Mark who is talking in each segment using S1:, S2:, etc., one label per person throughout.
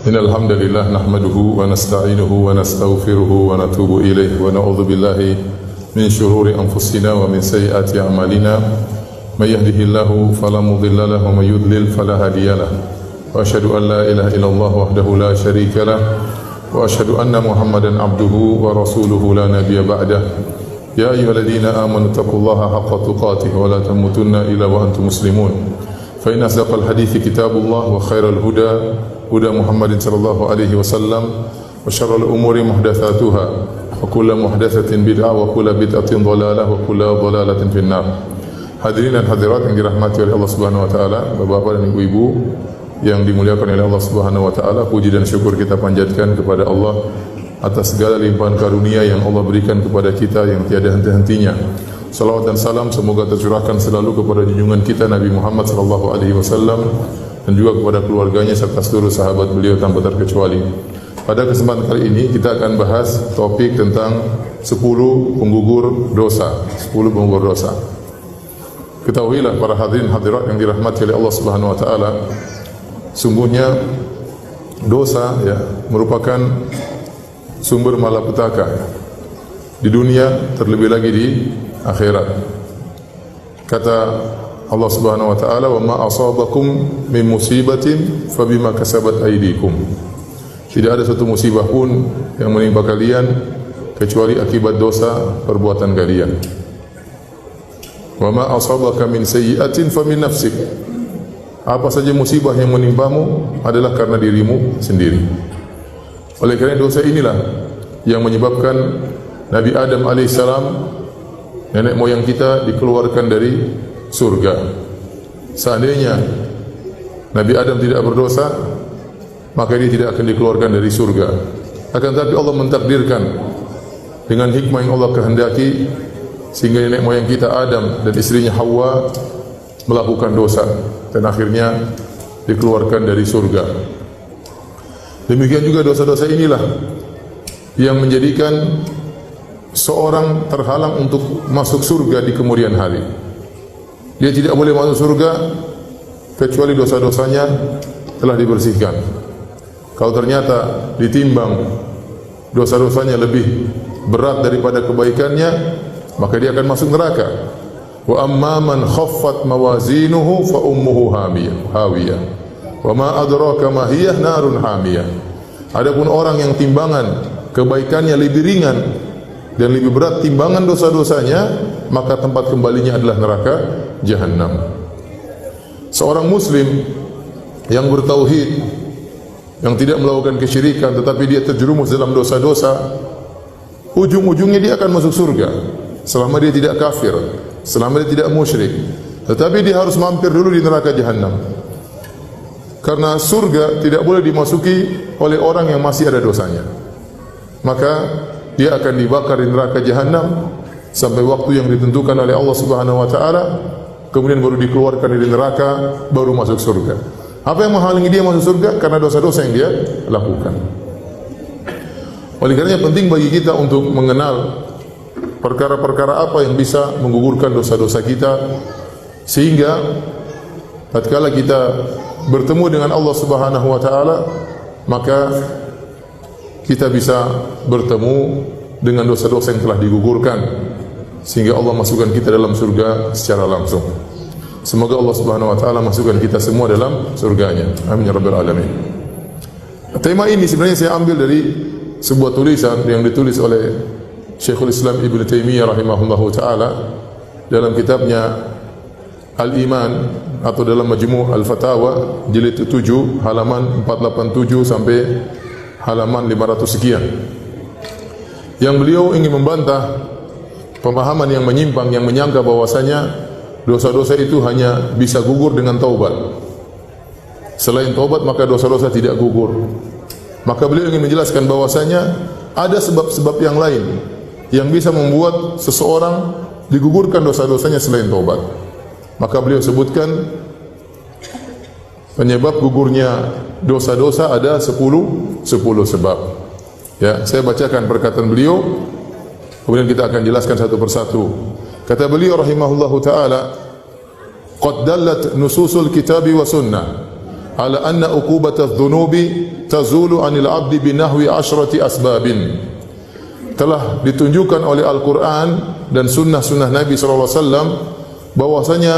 S1: Innal hamdalillah nahmaduhu wa nasta'inuhu wa nastaghfiruhu wa natubu ilayhi wa na'udzu billahi min shururi anfusina wa min sayyiati a'malina may yahdihillahu fala mudilla lahu wa may yudlil fala hadiya lahu wa asyhadu an la ilaha illallah wahdahu la syarika lahu wa asyhadu anna Muhammadan abduhu wa rasuluhu la nabiyya ba'dah. Ya ayyuhalladzina amanu taqullaha haqqa tuqatih wa la tamutunna illa wa antum muslimun. Fa inna asdaqal hadithi kitabullah wa khairal huda huda Muhammadin sallallahu alaihi wasallam wa syarrul umuri muhdatsatuha wa kullu muhdatsatin bid'ah wa kullu bid'atin dhalalah wa kullu dhalalatin finnar. Hadirin dan hadirat yang dirahmati oleh Allah Subhanahu wa taala, Bapak-bapak dan Ibu-ibu yang dimuliakan oleh Allah Subhanahu wa taala, puji dan syukur kita panjatkan kepada Allah atas segala limpahan karunia yang Allah berikan kepada kita yang tiada henti-hentinya. Salawat dan salam semoga tercurahkan selalu kepada junjungan kita Nabi Muhammad sallallahu alaihi wasallam dan juga kepada keluarganya serta seluruh sahabat beliau tanpa terkecuali. Pada kesempatan kali ini kita akan bahas topik tentang 10 penggugur dosa. 10 penggugur dosa. Ketahuilah para hadirin hadirat yang dirahmati oleh Allah Subhanahu wa taala, sungguhnya dosa merupakan sumber malapetaka di dunia, terlebih lagi di akhirat. Kata Allah Subhanahu wa taala, "Wa ma asabakum min musibatin fabima kasabat aydikum." Tidak ada satu musibah pun yang menimpa kalian kecuali akibat dosa perbuatan kalian. "Wa ma asabaka min sayyi'atin famin nafsik." Apa saja musibah yang menimpamu adalah karena dirimu sendiri. Oleh karena dosa inilah yang menyebabkan Nabi Adam alaihissalam, nenek moyang kita, dikeluarkan dari surga. Seandainya Nabi Adam tidak berdosa, maka dia tidak akan dikeluarkan dari surga. Akan tetapi Allah mentakdirkan dengan hikmah yang Allah kehendaki, sehingga nenek moyang kita Adam dan istrinya Hawa melakukan dosa dan akhirnya dikeluarkan dari surga. Demikian juga dosa-dosa inilah yang menjadikan seorang terhalang untuk masuk surga di kemudian hari. Dia tidak boleh masuk surga kecuali dosa-dosanya telah dibersihkan. Kalau ternyata ditimbang dosa-dosanya lebih berat daripada kebaikannya, maka dia akan masuk neraka. Wa amma man khaffat mawazinuhu fa ummuhu hawiyah. Wa ma adraka ma hiya narun hamiyah. Adapun orang yang timbangan kebaikannya lebih ringan dan lebih berat timbangan dosa-dosanya, maka tempat kembalinya adalah neraka jahanam. Seorang muslim yang bertauhid, yang tidak melakukan kesyirikan tetapi dia terjerumus dalam dosa-dosa, ujung-ujungnya dia akan masuk surga selama dia tidak kafir, selama dia tidak musyrik. Tetapi dia harus mampir dulu di neraka jahanam. Karena surga tidak boleh dimasuki oleh orang yang masih ada dosanya. Maka dia akan dibakar di neraka jahanam sampai waktu yang ditentukan oleh Allah Subhanahu wa taala, kemudian baru dikeluarkan dari neraka, baru masuk surga. Apa yang menghalangi dia masuk surga? Karena dosa-dosa yang dia lakukan. Oleh karenanya penting bagi kita untuk mengenal perkara-perkara apa yang bisa menggugurkan dosa-dosa kita, sehingga tatkala kita bertemu dengan Allah Subhanahu wa taala, maka kita bisa bertemu dengan dosa-dosa yang telah digugurkan, sehingga Allah masukkan kita dalam surga secara langsung. Semoga Allah Subhanahu wa taala masukkan kita semua dalam surganya. Amin ya rabbal alamin. Tema ini sebenarnya saya ambil dari sebuah tulisan yang ditulis oleh Syekhul Islam Ibnu Taimiyah rahimahullahu taala dalam kitabnya Al-Iman atau dalam Majmu' Al-Fatawa jilid 7 halaman 487 sampai halaman 500 sekian. Yang beliau ingin membantah pemahaman yang menyimpang yang menyangka bahwasanya dosa-dosa itu hanya bisa gugur dengan taubat. Selain taubat maka dosa-dosa tidak gugur. Maka beliau ingin menjelaskan bahwasanya ada sebab-sebab yang lain yang bisa membuat seseorang digugurkan dosa-dosanya selain taubat. Maka beliau sebutkan penyebab gugurnya dosa-dosa ada 10 sebab. Ya, saya bacakan perkataan beliau, kemudian kita akan jelaskan satu persatu. Kata beliau rahimahullahu taala, "Qad dallat nususul kitabi wa sunnah ala anna uqubatadz dzunubi tazulu 'anil 'abdi binahwi 'ashrati asbabin. Telah ditunjukkan oleh Al-Quran dan sunnah-sunnah Nabi SAW bahwasanya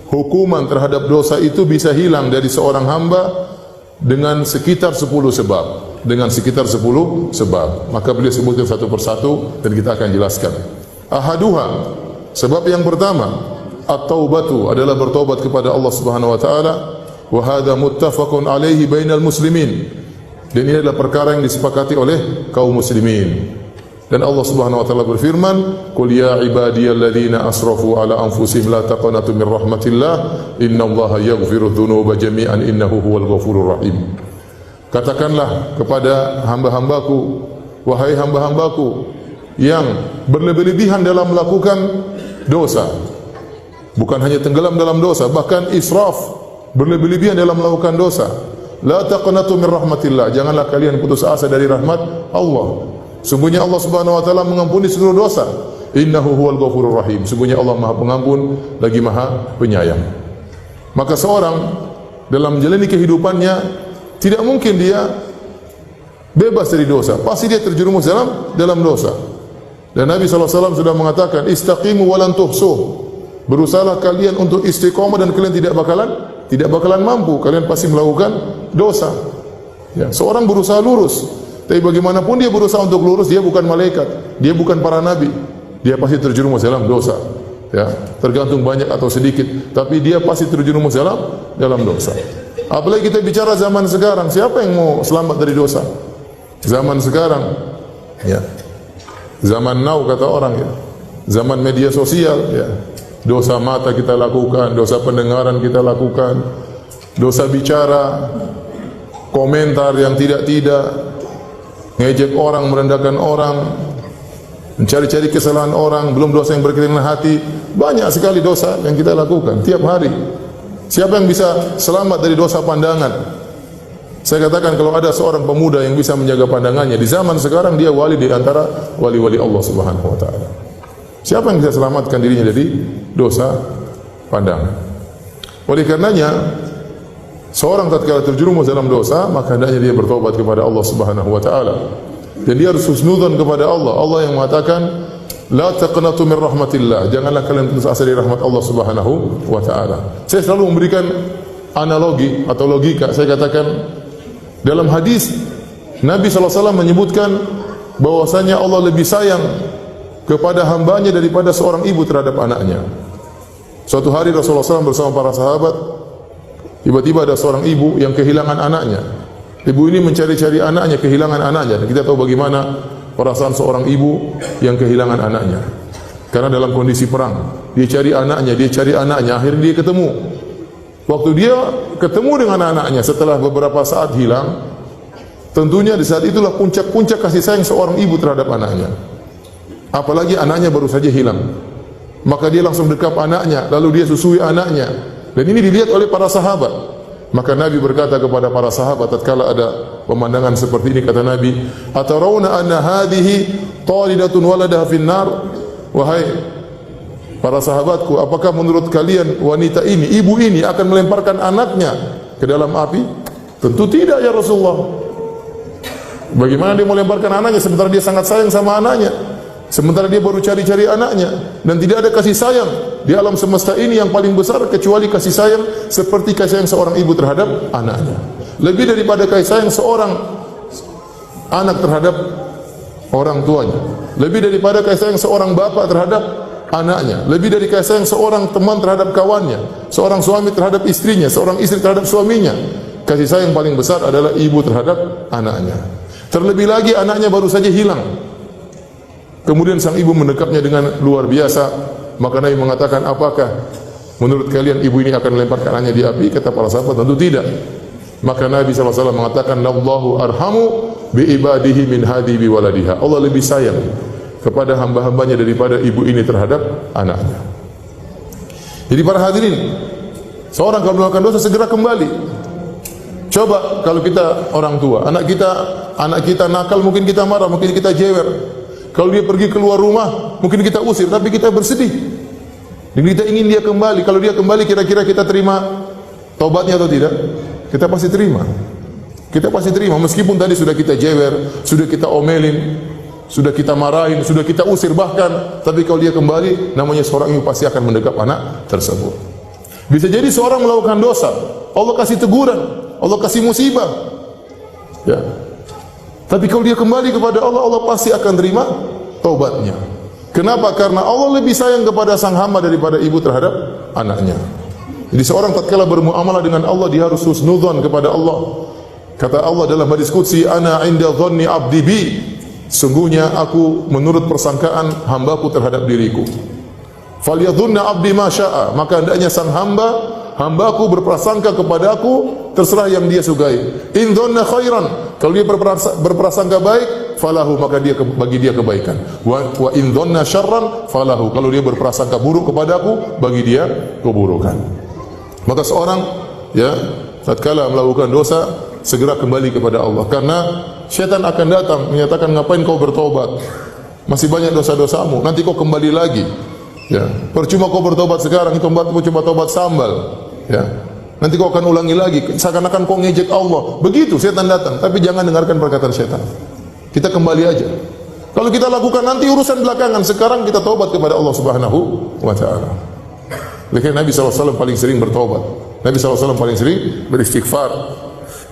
S1: hukuman terhadap dosa itu bisa hilang dari seorang hamba dengan sekitar 10 sebab. Dengan sekitar 10 sebab. Maka beliau sebutkan satu persatu dan kita akan jelaskan. Ahaduha, sebab yang pertama, at-taubatu adalah bertobat kepada Allah Subhanahu wa taala, wa hadza muttafaqun alaihi bainal muslimin. Dan ini adalah perkara yang disepakati oleh kaum muslimin. Dan Allah Subhanahu wa taala berfirman, "Qul ya ibadiyalladzina asrafu ala anfusihim la taqnatu min rahmatillah, innallaha yaghfiru dzunuba jami'an innahu huwal ghafurur rahim." Katakanlah kepada hamba-hambaku, wahai hamba-hambaku yang berlebih-lebihan dalam melakukan dosa. Bukan hanya tenggelam dalam dosa, bahkan israf, berlebih-lebihan dalam melakukan dosa. La taqnatu min rahmatillah, janganlah kalian putus asa dari rahmat Allah. Sungguhnya Allah Subhanahu wa taala mengampuni seluruh dosa. Innahu huwal ghafurur rahim. Sungguhnya Allah Maha Pengampun lagi Maha Penyayang. Maka seorang dalam menjalani kehidupannya tidak mungkin dia bebas dari dosa. Pasti dia terjerumus dalam dosa. Dan Nabi SAW sudah mengatakan, istaqimu walan tuhsuh. Berusahalah kalian untuk istiqomah dan kalian tidak bakalan mampu. Kalian pasti melakukan dosa. Ya, seorang berusaha lurus. Tapi bagaimanapun dia berusaha untuk lurus, dia bukan malaikat, dia bukan para nabi, dia pasti terjerumus dalam dosa. Ya, tergantung banyak atau sedikit, tapi dia pasti terjerumus dalam dosa. Apalagi kita bicara zaman sekarang, siapa yang mau selamat dari dosa? Zaman sekarang, ya, zaman now kata orang, ya, zaman media sosial, ya, dosa mata kita lakukan, dosa pendengaran kita lakukan, dosa bicara, komentar yang tidak-tidak, ngejek orang, merendahkan orang, mencari-cari kesalahan orang, belum dosa yang berkaitan dengan hati. Banyak sekali dosa yang kita lakukan tiap hari. Siapa yang bisa selamat dari dosa pandangan? Saya katakan kalau ada seorang pemuda yang bisa menjaga pandangannya di zaman sekarang, dia wali di antara wali-wali Allah Subhanahu wa taala. Siapa yang bisa selamatkan dirinya dari dosa pandangan? Oleh karenanya, seorang tatkala terjerumus dalam dosa, maka hendaknya dia bertobat kepada Allah Subhanahu wa taala. Dan dia harus husnudzon kepada Allah. Allah yang mengatakan, "La taqnatu min rahmatillah." Janganlah kalian putus asa dari rahmat Allah Subhanahu wa taala. Saya selalu memberikan analogi atau logika. Saya katakan dalam hadis Nabi SAW menyebutkan bahwasanya Allah lebih sayang kepada hambanya daripada seorang ibu terhadap anaknya. Suatu hari Rasulullah SAW bersama para sahabat, tiba-tiba ada seorang ibu yang kehilangan anaknya. Ibu ini mencari-cari anaknya, kehilangan anaknya. Dan kita tahu bagaimana perasaan seorang ibu yang kehilangan anaknya. Karena dalam kondisi perang, dia cari anaknya, akhirnya dia ketemu. Waktu dia ketemu dengan anaknya setelah beberapa saat hilang, tentunya di saat itulah puncak-puncak kasih sayang seorang ibu terhadap anaknya. Apalagi anaknya baru saja hilang. Maka dia langsung dekap anaknya, lalu dia susui anaknya. Dan ini dilihat oleh para sahabat. Maka Nabi berkata kepada para sahabat tatkala ada pemandangan seperti ini, kata Nabi, "Atarawna anna hadhihi talidatun waladaha finnar?" Wahai para sahabatku, apakah menurut kalian wanita ini, ibu ini akan melemparkan anaknya ke dalam api? Tentu tidak ya Rasulullah. Bagaimana dia melemparkan anaknya sementara dia sangat sayang sama anaknya? Sementara dia baru cari-cari anaknya, dan tidak ada kasih sayang di alam semesta ini yang paling besar kecuali kasih sayang seperti kasih sayang seorang ibu terhadap anaknya. Lebih daripada kasih sayang seorang anak terhadap orang tuanya, lebih daripada kasih sayang seorang bapak terhadap anaknya, lebih dari kasih sayang seorang teman terhadap kawannya, seorang suami terhadap istrinya, seorang istri terhadap suaminya. Kasih sayang paling besar adalah ibu terhadap anaknya. Terlebih lagi anaknya baru saja hilang, kemudian sang ibu mendekapnya dengan luar biasa. Maka Nabi mengatakan, apakah menurut kalian ibu ini akan melemparkan anaknya di api? Kata para sahabat, tentu tidak. Maka Nabi SAW mengatakan, "Allahu arhamu bi ibadihi min hadi bi waladiha." Allah lebih sayang kepada hamba-hambanya daripada ibu ini terhadap anaknya. Jadi para hadirin, seorang kalau melakukan dosa segera kembali. Coba kalau kita orang tua, anak kita nakal, mungkin kita marah, mungkin kita jewer. Kalau dia pergi keluar rumah, mungkin kita usir, tapi kita bersedih. Dan kita ingin dia kembali. Kalau dia kembali, kira-kira kita terima taubatnya atau tidak? kita pasti terima. Kita pasti terima meskipun tadi sudah kita jewer, sudah kita omelin, sudah kita marahin, sudah kita usir bahkan, tapi kalau dia kembali, namanya seorang ibu pasti akan mendekap anak tersebut. Bisa jadi seorang melakukan dosa, Allah kasih teguran, Allah kasih musibah. Ya. Tapi kalau dia kembali kepada Allah, Allah pasti akan terima taubatnya. Kenapa? Karena Allah lebih sayang kepada sang hamba daripada ibu terhadap anaknya. Jadi seorang tatkala bermuamalah dengan Allah, dia harus husnudzon kepada Allah. Kata Allah dalam hadis qudsi, ana 'inda dhanni 'abdi bi. Sungguhnya aku menurut persangkaan hambaku terhadap diriku. Falyadhunna 'abdi ma syaa. Maka hendaknya sang hambaku berprasangka kepadaku terserah yang dia sukai. In dhanna khairan, kalau dia berprasangka baik, falahu, maka dia bagi dia kebaikan. Wa in dhanna syarran falahu, kalau dia berprasangka buruk kepadaku, bagi dia keburukan. Maka seorang ya tatkala melakukan dosa segera kembali kepada Allah, karena syaitan akan datang menyatakan, ngapain kau bertobat, masih banyak dosa-dosamu, nanti kau kembali lagi. Ya, percuma kau bertobat sekarang, itu cuma tobat sambal. Ya, nanti kau akan ulangi lagi, seakan-akan kau ngejek Allah. Begitu syaitan datang, tapi jangan dengarkan perkataan syaitan. Kita kembali aja. Kalau kita lakukan nanti urusan belakangan, sekarang kita tobat kepada Allah Subhanahu wa taala. Lihat Nabi SAW paling sering bertobat. Nabi SAW paling sering beristighfar.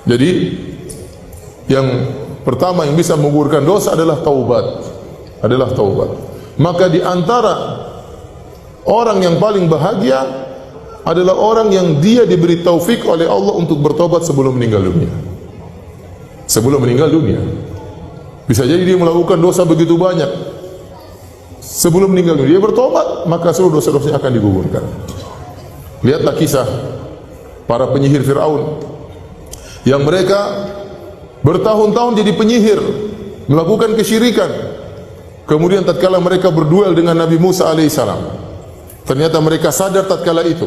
S1: Jadi yang pertama yang bisa menggugurkan dosa adalah taubat. Maka di antara orang yang paling bahagia adalah orang yang dia diberi taufik oleh Allah untuk bertobat sebelum meninggal dunia. Sebelum meninggal dunia. Bisa jadi dia melakukan dosa begitu banyak. Sebelum meninggal dunia dia bertobat, maka seluruh dosa-dosanya akan digugurkan. Lihatlah kisah para penyihir Fir'aun yang mereka bertahun-tahun jadi penyihir, melakukan kesyirikan. Kemudian tatkala mereka berduel dengan Nabi Musa alaihissalam, ternyata mereka sadar tatkala itu.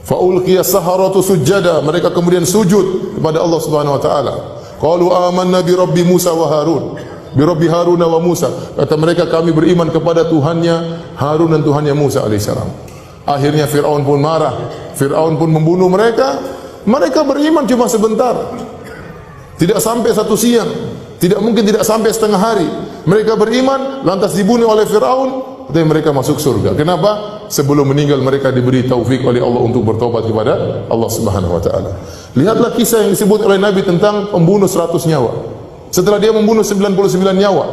S1: Faulqiya saharatu sujada, mereka kemudian sujud kepada Allah Subhanahu wa taala. Qalu amanna bi rabbi Musa wa Harun, bi rabbi Harun wa Musa. Kata mereka, kami beriman kepada Tuhannya Harun dan Tuhannya Musa alaihissalam. Akhirnya Fir'aun pun marah, Fir'aun pun membunuh mereka. Mereka beriman cuma sebentar, tidak sampai satu siang, tidak mungkin tidak sampai setengah hari. Mereka beriman, lantas dibunuh oleh Fir'aun, tapi mereka masuk surga. Kenapa? Sebelum meninggal mereka diberi taufik oleh Allah untuk bertobat kepada Allah Subhanahu wa taala. Lihatlah kisah yang disebut oleh Nabi tentang pembunuh 100 nyawa. Setelah dia membunuh 99 nyawa,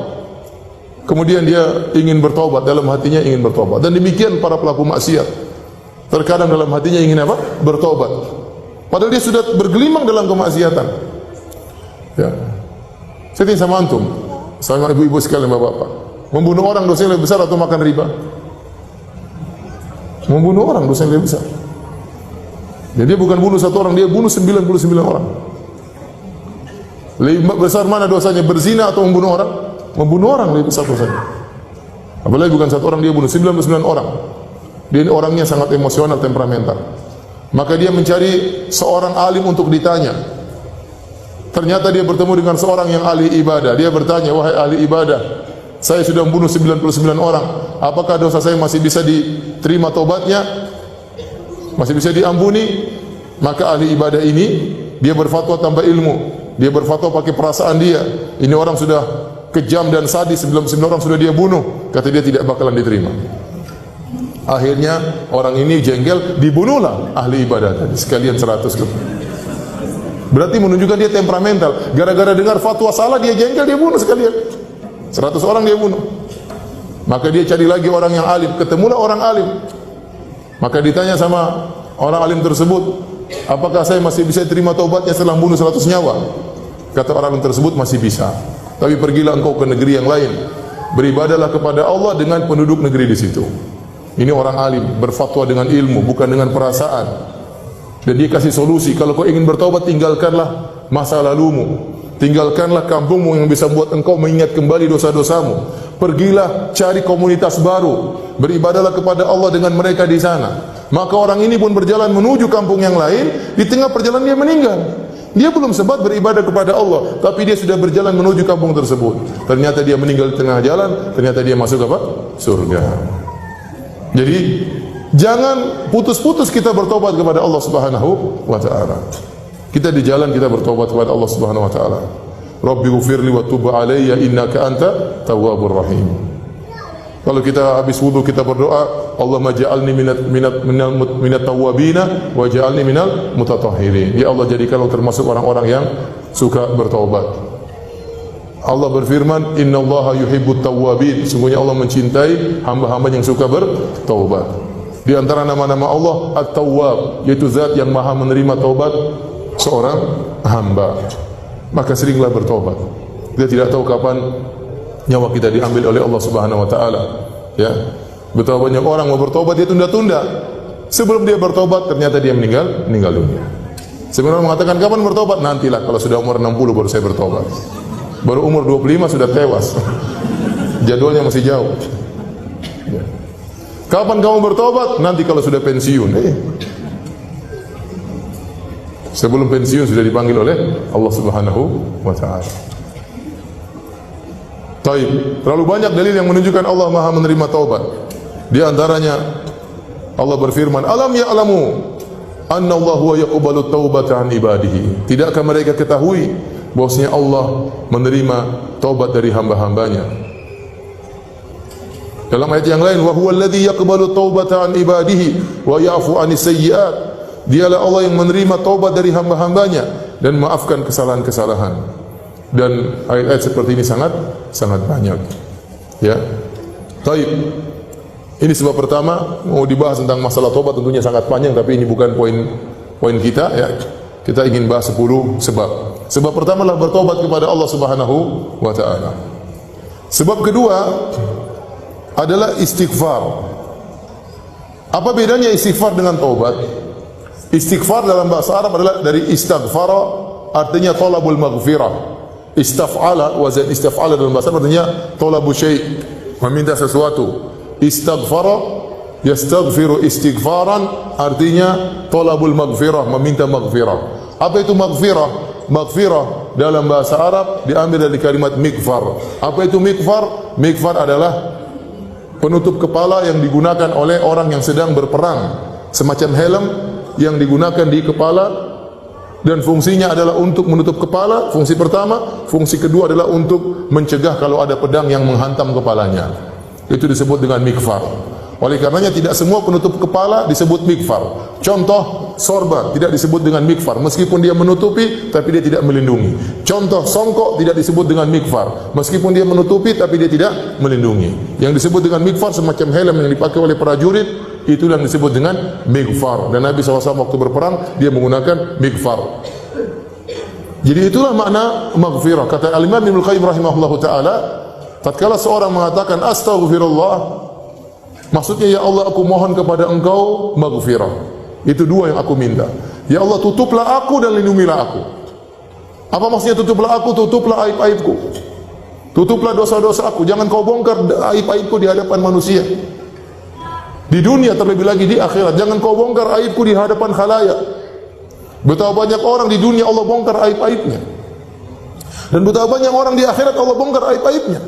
S1: kemudian dia ingin bertobat, dalam hatinya ingin bertobat. Dan demikian para pelaku maksiat. Terkadang dalam hatinya ingin apa? Bertobat. Padahal dia sudah bergelimang dalam kemaksiatan. Ya. Saya tanya sama antum, sama ibu-ibu sekalian, bapak-bapak, membunuh orang dosa yang lebih besar atau makan riba? Membunuh orang dosa yang lebih besar. Jadi dia bukan bunuh satu orang, dia bunuh 99 orang. Lebih besar mana dosanya, berzina atau membunuh orang? Membunuh orang lebih besar dosanya. Apalagi bukan satu orang, dia bunuh 99 orang. Dia orangnya sangat emosional, temperamental. Maka dia mencari seorang alim untuk ditanya. Ternyata dia bertemu dengan seorang yang ahli ibadah. Dia bertanya, wahai ahli ibadah, saya sudah membunuh 99 orang. Apakah dosa saya masih bisa diterima tobatnya? Masih bisa diampuni? Maka ahli ibadah ini, dia berfatwa tanpa ilmu. Dia berfatwa pakai perasaan dia. Ini orang sudah kejam dan sadis, 99 orang sudah dia bunuh. Kata dia tidak bakalan diterima. Akhirnya orang ini jengkel, dibunuhlah ahli ibadah tadi sekalian 100. Berarti menunjukkan dia temperamental. Gara-gara dengar fatwa salah dia jengkel, dia bunuh sekalian 100 orang dia bunuh. Maka dia cari lagi orang yang alim, ketemulah orang alim. Maka ditanya sama orang alim tersebut, apakah saya masih bisa terima taubatnya setelah bunuh 100 nyawa? Kata orang alim tersebut, masih bisa. Tapi pergilah engkau ke negeri yang lain, beribadahlah kepada Allah dengan penduduk negeri di situ. Ini orang alim, berfatwa dengan ilmu, bukan dengan perasaan. Dan dia kasih solusi, kalau kau ingin bertobat, tinggalkanlah masa lalumu, tinggalkanlah kampungmu yang bisa membuat engkau mengingat kembali dosa-dosamu. Pergilah cari komunitas baru, beribadahlah kepada Allah dengan mereka di sana. Maka orang ini pun berjalan menuju kampung yang lain. Di tengah perjalanan dia meninggal. Dia belum sempat beribadah kepada Allah, tapi dia sudah berjalan menuju kampung tersebut. Ternyata dia meninggal di tengah jalan. Ternyata dia masuk apa? Surga. Jadi jangan putus-putus kita bertobat kepada Allah Subhanahu wa taala. Kita di jalan kita bertobat kepada Allah Subhanahu wa taala. Rabbighfirli wa tub alayya innaka anta tawwabur rahim. Kalau kita habis wudu kita berdoa, Allahumma ja'alni minat tawwabina wa ja'alni minal mutatahhirin. Ya Allah, jadikanlah termasuk orang-orang yang suka bertobat. Allah berfirman, innallaha yuhibbut tawwabin. Sungguhnya Allah mencintai hamba-hamba yang suka bertaubat. Di antara nama-nama Allah At-Tawwab, yaitu zat yang maha menerima taubat seorang hamba. Maka seringlah bertobat. Kita tidak tahu kapan nyawa kita diambil oleh Allah Subhanahu wa taala. Ya. Betapa banyak orang mau bertobat dia tunda-tunda. Sebelum dia bertobat ternyata dia meninggal dunia. Sebenarnya mengatakan kapan bertobat? Nantilah kalau sudah umur 60 baru saya bertobat. Baru umur 25 sudah tewas. Jadwalnya masih jauh. Ya. Kapan kamu bertobat? Nanti kalau sudah pensiun. Sebelum pensiun sudah dipanggil oleh Allah Subhanahu wa taala. Taib. Terlalu banyak dalil yang menunjukkan Allah Maha menerima taubat. Di antaranya Allah berfirman, "Alam ya'lamu anna Allah huwa yaqbalu taubata 'an ibadihi." Tidakkah mereka ketahui bahwasanya Allah menerima taubat dari hamba-hambanya? Dalam ayat yang lain, "Wa huwa alladhi yaqbalu taubata 'an ibadihi wa ya'fu 'anis sayyi'at." Dialah Allah yang menerima taubat dari hamba-hambanya dan maafkan kesalahan-kesalahan. Dan ayat-ayat seperti ini sangat banyak. Ya. Taib. Ini sebab pertama. Mau dibahas tentang masalah taubat tentunya sangat panjang, tapi ini bukan poin kita ya. Kita ingin bahas 10 sebab. Sebab pertama adalah bertobat kepada Allah Subhanahu wa taala. Sebab kedua adalah istighfar. Apa bedanya istighfar dengan taubat? Istighfar dalam bahasa Arab adalah dari istaghfara, artinya talabul maghfirah. Istaf'ala, wazan istaf'ala dalam bahasa Arab artinya talabu syai', meminta sesuatu. Istaghfara yastaghfiru istighfaran, artinya talabul maghfirah, meminta maghfirah. Apa itu maghfirah? Maghfirah dalam bahasa Arab diambil dari kalimat mikfar. Apa itu mikfar? Mikfar adalah penutup kepala yang digunakan oleh orang yang sedang berperang, semacam helm yang digunakan di kepala, dan fungsinya adalah untuk menutup kepala. Fungsi pertama, fungsi kedua adalah untuk mencegah kalau ada pedang yang menghantam kepalanya. Itu disebut dengan mikfar. Oleh karenanya tidak semua penutup kepala disebut mikfar. Contoh, sorban tidak disebut dengan mikfar meskipun dia menutupi tapi dia tidak melindungi. Contoh, songkok tidak disebut dengan mikfar meskipun dia menutupi tapi dia tidak melindungi. Yang disebut dengan mikfar semacam helm yang dipakai oleh prajurit, itu yang disebut dengan mikfar. Dan Nabi SAW waktu berperang dia menggunakan mikfar. Jadi itulah makna maghfirah. Kata Al-Imam Ibnu Qayyim rahimahullahu taala, tatkala seorang mengatakan astaghfirullah, maksudnya ya Allah aku mohon kepada Engkau maghfirah. Itu dua yang aku minta. Ya Allah tutuplah aku dan lindungilah aku. Apa maksudnya tutuplah aku? Tutuplah aib-aibku. Tutuplah dosa-dosa aku. Jangan kau bongkar aib-aibku di hadapan manusia. Di dunia terlebih lagi di akhirat. Jangan kau bongkar aibku di hadapan khalayak. Betapa banyak orang di dunia Allah bongkar aib-aibnya. Dan betapa banyak orang di akhirat Allah bongkar aib-aibnya.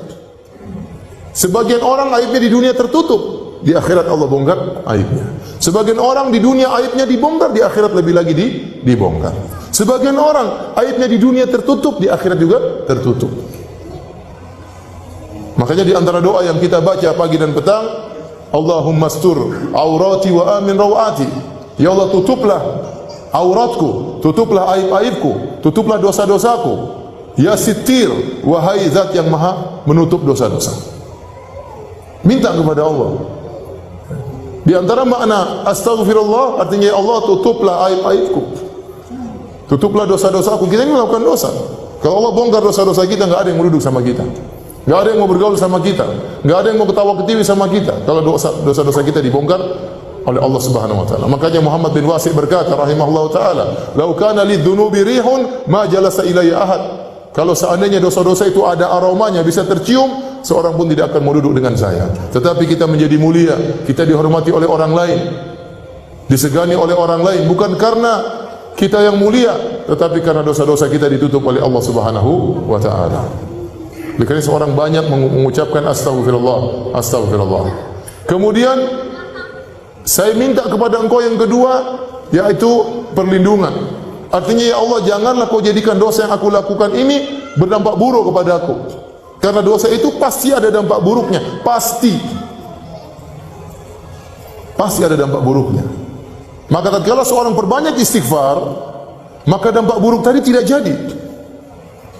S1: Sebagian orang aibnya di dunia tertutup, di akhirat Allah bongkar aibnya. Sebagian orang di dunia aibnya dibongkar, di akhirat lebih lagi dibongkar. Sebagian orang aibnya di dunia tertutup, di akhirat juga tertutup. Makanya di antara doa yang kita baca pagi dan petang, Allahumma astur aurati wa amin rawati. Ya Allah tutuplah auratku, tutuplah aib-aibku, tutuplah dosa-dosaku. Ya Sittir, wahai zat yang maha menutup dosa-dosa. Minta kepada Allah. Di antara makna astaghfirullah artinya ya Allah tutuplah aib-aibku, tutuplah dosa-dosaku. Kita ini melakukan dosa. Kalau Allah bongkar dosa-dosa kita, nggak ada yang mau duduk sama kita, nggak ada yang mau bergaul sama kita, nggak ada yang mau ketawa ketiwi sama kita. Kalau dosa-dosa kita dibongkar oleh Allah Subhanahu wa taala. Makanya Muhammad bin Wasi' berkata rahimahullahu taala, "Lau kana lidzunubi rihun ma jalasa ilayya ahad." Kalau seandainya dosa-dosa itu ada aromanya, bisa tercium, seorang pun tidak akan mau duduk dengan saya. Tetapi kita menjadi mulia, kita dihormati oleh orang lain, disegani oleh orang lain, bukan karena kita yang mulia, tetapi karena dosa-dosa kita ditutup oleh Allah Subhanahu wa taala. Karena seorang banyak mengucapkan astagfirullah, astagfirullah. Kemudian saya minta kepada engkau yang kedua, yaitu perlindungan. Artinya, ya Allah, janganlah kau jadikan dosa yang aku lakukan ini berdampak buruk kepada aku. Karena dosa itu pasti ada dampak buruknya, pasti ada dampak buruknya. Maka tatkala seorang perbanyak istighfar, maka dampak buruk tadi tidak jadi.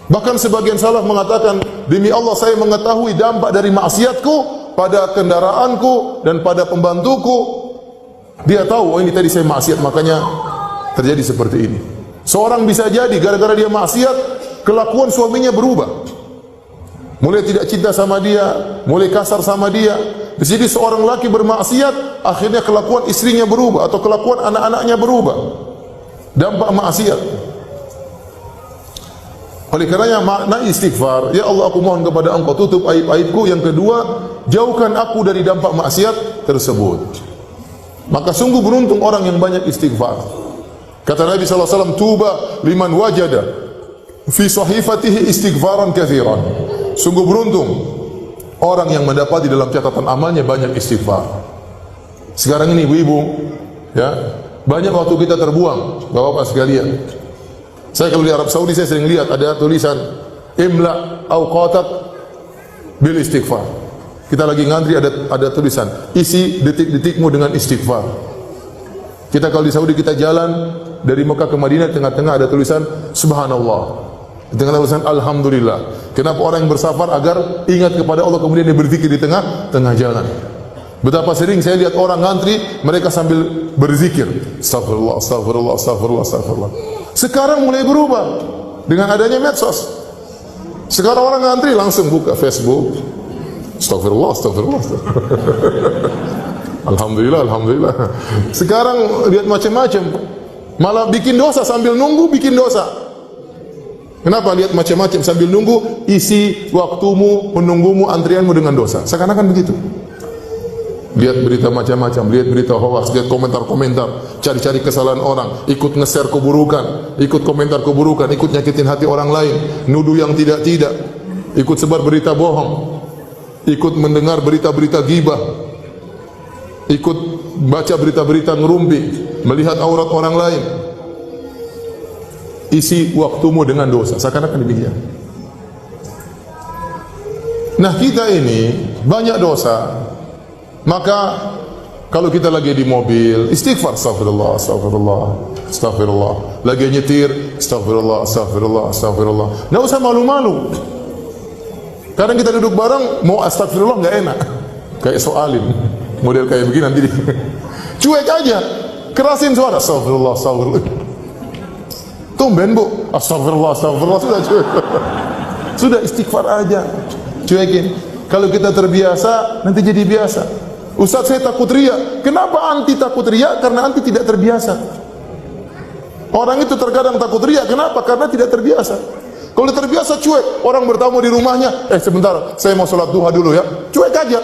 S1: Bahkan sebagian salaf mengatakan, demi Allah saya mengetahui dampak dari maksiatku pada kendaraanku dan pada pembantuku. Dia tahu, oh ini tadi saya maksiat, makanya terjadi seperti ini. Seorang bisa jadi gara-gara dia maksiat, kelakuan suaminya berubah. Mulai tidak cinta sama dia, mulai kasar sama dia. Di sini seorang laki bermaksiat, akhirnya kelakuan istrinya berubah atau kelakuan anak-anaknya berubah. Dampak maksiat. Oleh karenanya makna istighfar, ya Allah aku mohon kepada Engkau tutup aib-aibku. Yang kedua, jauhkan aku dari dampak maksiat tersebut. Maka sungguh beruntung orang yang banyak istighfar. Kata Nabi SAW, tuba liman wajada fi sahifatihi istighfaran kathiran. Sungguh beruntung orang yang mendapati dalam catatan amalnya banyak istighfar. Sekarang ini ibu-ibu, ya, banyak waktu kita terbuang, bapak-bapak sekalian. Saya kalau di Arab Saudi saya sering lihat ada tulisan imla awqatak bil istighfar. Kita lagi ngantri ada tulisan isi detik-detikmu dengan istighfar. Kita kalau di Saudi kita jalan dari Mekah ke Madinah, tengah-tengah ada tulisan subhanallah, di tengah tulisan alhamdulillah. Kenapa orang yang bersafar? Agar ingat kepada Allah, kemudian dia berzikir di tengah jalan. Betapa sering saya lihat orang ngantri, mereka sambil berzikir, astagfirullah, astagfirullah, astagfirullah, astagfirullah. Sekarang mulai berubah dengan adanya medsos. Sekarang orang ngantri langsung buka Facebook, astagfirullah, astagfirullah, astagfirullah. Alhamdulillah, alhamdulillah. Sekarang lihat macam-macam, malah bikin dosa sambil nunggu, bikin dosa. Kenapa lihat macam-macam sambil nunggu? Isi waktumu menunggumu, antrianmu dengan dosa. Seakan-akan begitu. Lihat berita macam-macam, lihat berita hoax, lihat komentar-komentar, cari-cari kesalahan orang, ikut nge-share keburukan, ikut komentar keburukan, ikut nyakitin hati orang lain, nuduh yang tidak-tidak, ikut sebar berita bohong, ikut mendengar berita-berita ghibah, ikut baca berita-berita ngerumpi, melihat aurat orang lain. Isi waktumu dengan dosa, seakan-akan demikian. Nah, kita ini banyak dosa. Maka kalau kita lagi di mobil, istighfar, astagfirullah, astagfirullah, astagfirullah. Lagi nyetir, astagfirullah, astagfirullah, astagfirullah. Nggak usah malu-malu. Kadang kita duduk bareng, mau astagfirullah nggak enak. Kayak soalin, model kayak begini nanti. Cuek aja, kerasin suara, astagfirullah, astagfirullah. Tumben bu, astagfirullah, astagfirullah, sudah cuek. Sudah istighfar aja, cuekin. Kalau kita terbiasa, nanti jadi biasa. Ustaz, saya takut riya. Kenapa anti takut riya? Karena anti tidak terbiasa. Orang itu terkadang takut riya. Kenapa? Karena tidak terbiasa. Kalau terbiasa cuek, orang bertamu di rumahnya, sebentar, saya mau sholat duha dulu ya. Cuek aja.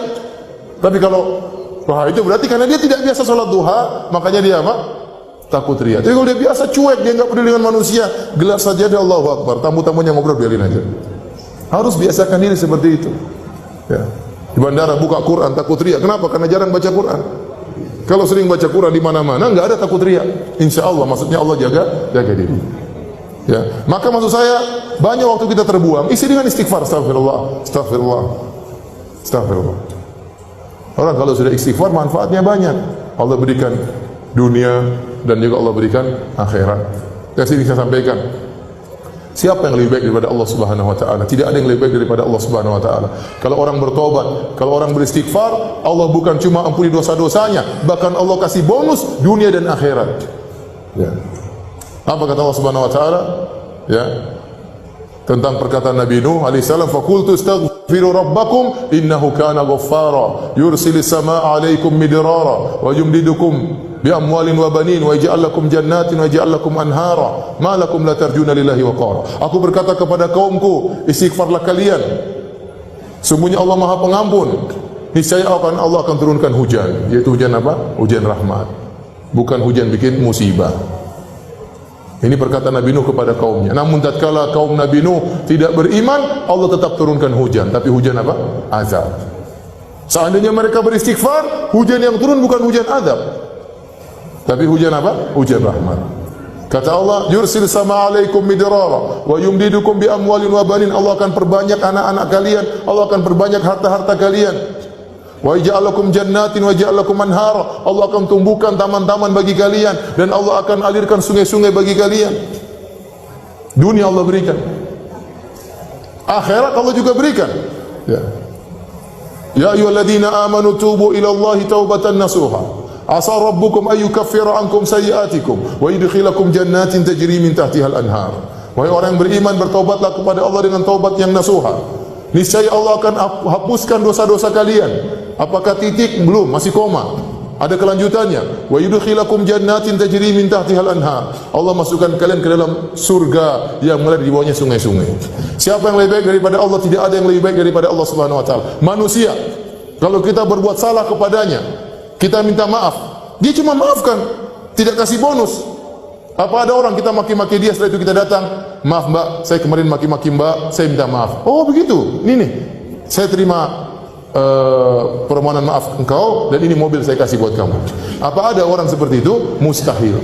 S1: Tapi kalau wah, itu berarti karena dia tidak biasa sholat duha, makanya dia apa? Takut riya. Tapi kalau dia biasa cuek, dia nggak peduli dengan manusia, gelar saja dia Allahu Akbar. Tamu-tamunya ngobrol, biarin aja. Harus biasakan diri seperti itu. Ya. Di bandara buka Quran, takut riya. Kenapa? Karena jarang baca Quran. Kalau sering baca Quran di mana-mana, nggak ada takut riya. Insya Allah, maksudnya Allah jaga diri. Ya. Maka maksud saya, banyak waktu kita terbuang, isi dengan istighfar, astagfirullah, astagfirullah, astagfirullah. Orang kalau sudah istighfar, manfaatnya banyak. Allah berikan dunia dan juga Allah berikan akhirat. Yang sini saya sampaikan, siapa yang lebih baik daripada Allah Subhanahu wa taala? Tidak ada yang lebih baik daripada Allah Subhanahu wa taala. Kalau orang bertobat, kalau orang beristighfar, Allah bukan cuma ampuni dosa-dosanya, bahkan Allah kasih bonus dunia dan akhirat. Ya. Apa kata Allah Subhanahu wa taala? Ya. Tentang perkataan Nabi Nuh alaihi salam, "Faqultu astaghfiru rabbakum innahu kana ghaffara yursilis samaa'a 'alaikum midrara wa yumdidukum bi amwalin wa banin wa yaj'al lakum jannatin wa yaj'al lakum anhara ma lakum la tarjuna lillahi waqara." Aku berkata kepada kaumku, istighfarlah kalian. Sungguhnya Allah Maha Pengampun. Niscaya Allah akan turunkan hujan, yaitu hujan apa? Hujan rahmat. Bukan hujan bikin musibah. Ini perkataan Nabi Nuh kepada kaumnya. Namun tatkala kaum Nabi Nuh tidak beriman, Allah tetap turunkan hujan. Tapi hujan apa? Azab. Seandainya mereka beristighfar, hujan yang turun bukan hujan azab, tapi hujan apa? Hujan rahmat. Kata Allah, yursil sama alaikum midrara wa yumdidukum bi amwalin wa banin. Allah akan perbanyak anak-anak kalian, Allah akan perbanyak harta-harta kalian. Wa yaj'alakum jannatin wa yaj'alakum anhara. Allah akan tumbuhkan taman-taman bagi kalian dan Allah akan alirkan sungai-sungai bagi kalian. Dunia Allah berikan, akhirat Allah juga berikan. Ya ayyuhalladzina amanu tubu ila Allahi taubatan nasuha. Asa rabbukum ay yukaffira ankum sayyi'atikum wa yudkhilakum jannatin tajri min tahtiha al-anhar. Wahai orang yang beriman, bertaubatlah kepada Allah dengan taubat yang nasuha. Niscaya Allah akan hapuskan dosa-dosa kalian. Apakah titik? Belum, masih koma. Ada kelanjutannya. Wa yudkhilakum jannatin tajri min tahtiha al-anhar. Allah masukkan kalian ke dalam surga yang mengalir di bawahnya sungai-sungai. Siapa yang lebih baik daripada Allah? Tidak ada yang lebih baik daripada Allah Subhanahu wa taala. Manusia, kalau kita berbuat salah kepadanya, kita minta maaf, dia cuma maafkan, tidak kasih bonus. Apa ada orang kita maki-maki dia, setelah itu kita datang, maaf mbak, saya kemarin maki-maki mbak, saya minta maaf. Oh begitu, ini nih, saya terima permohonan maaf engkau dan ini mobil saya kasih buat kamu. Apa ada orang seperti itu? Mustahil.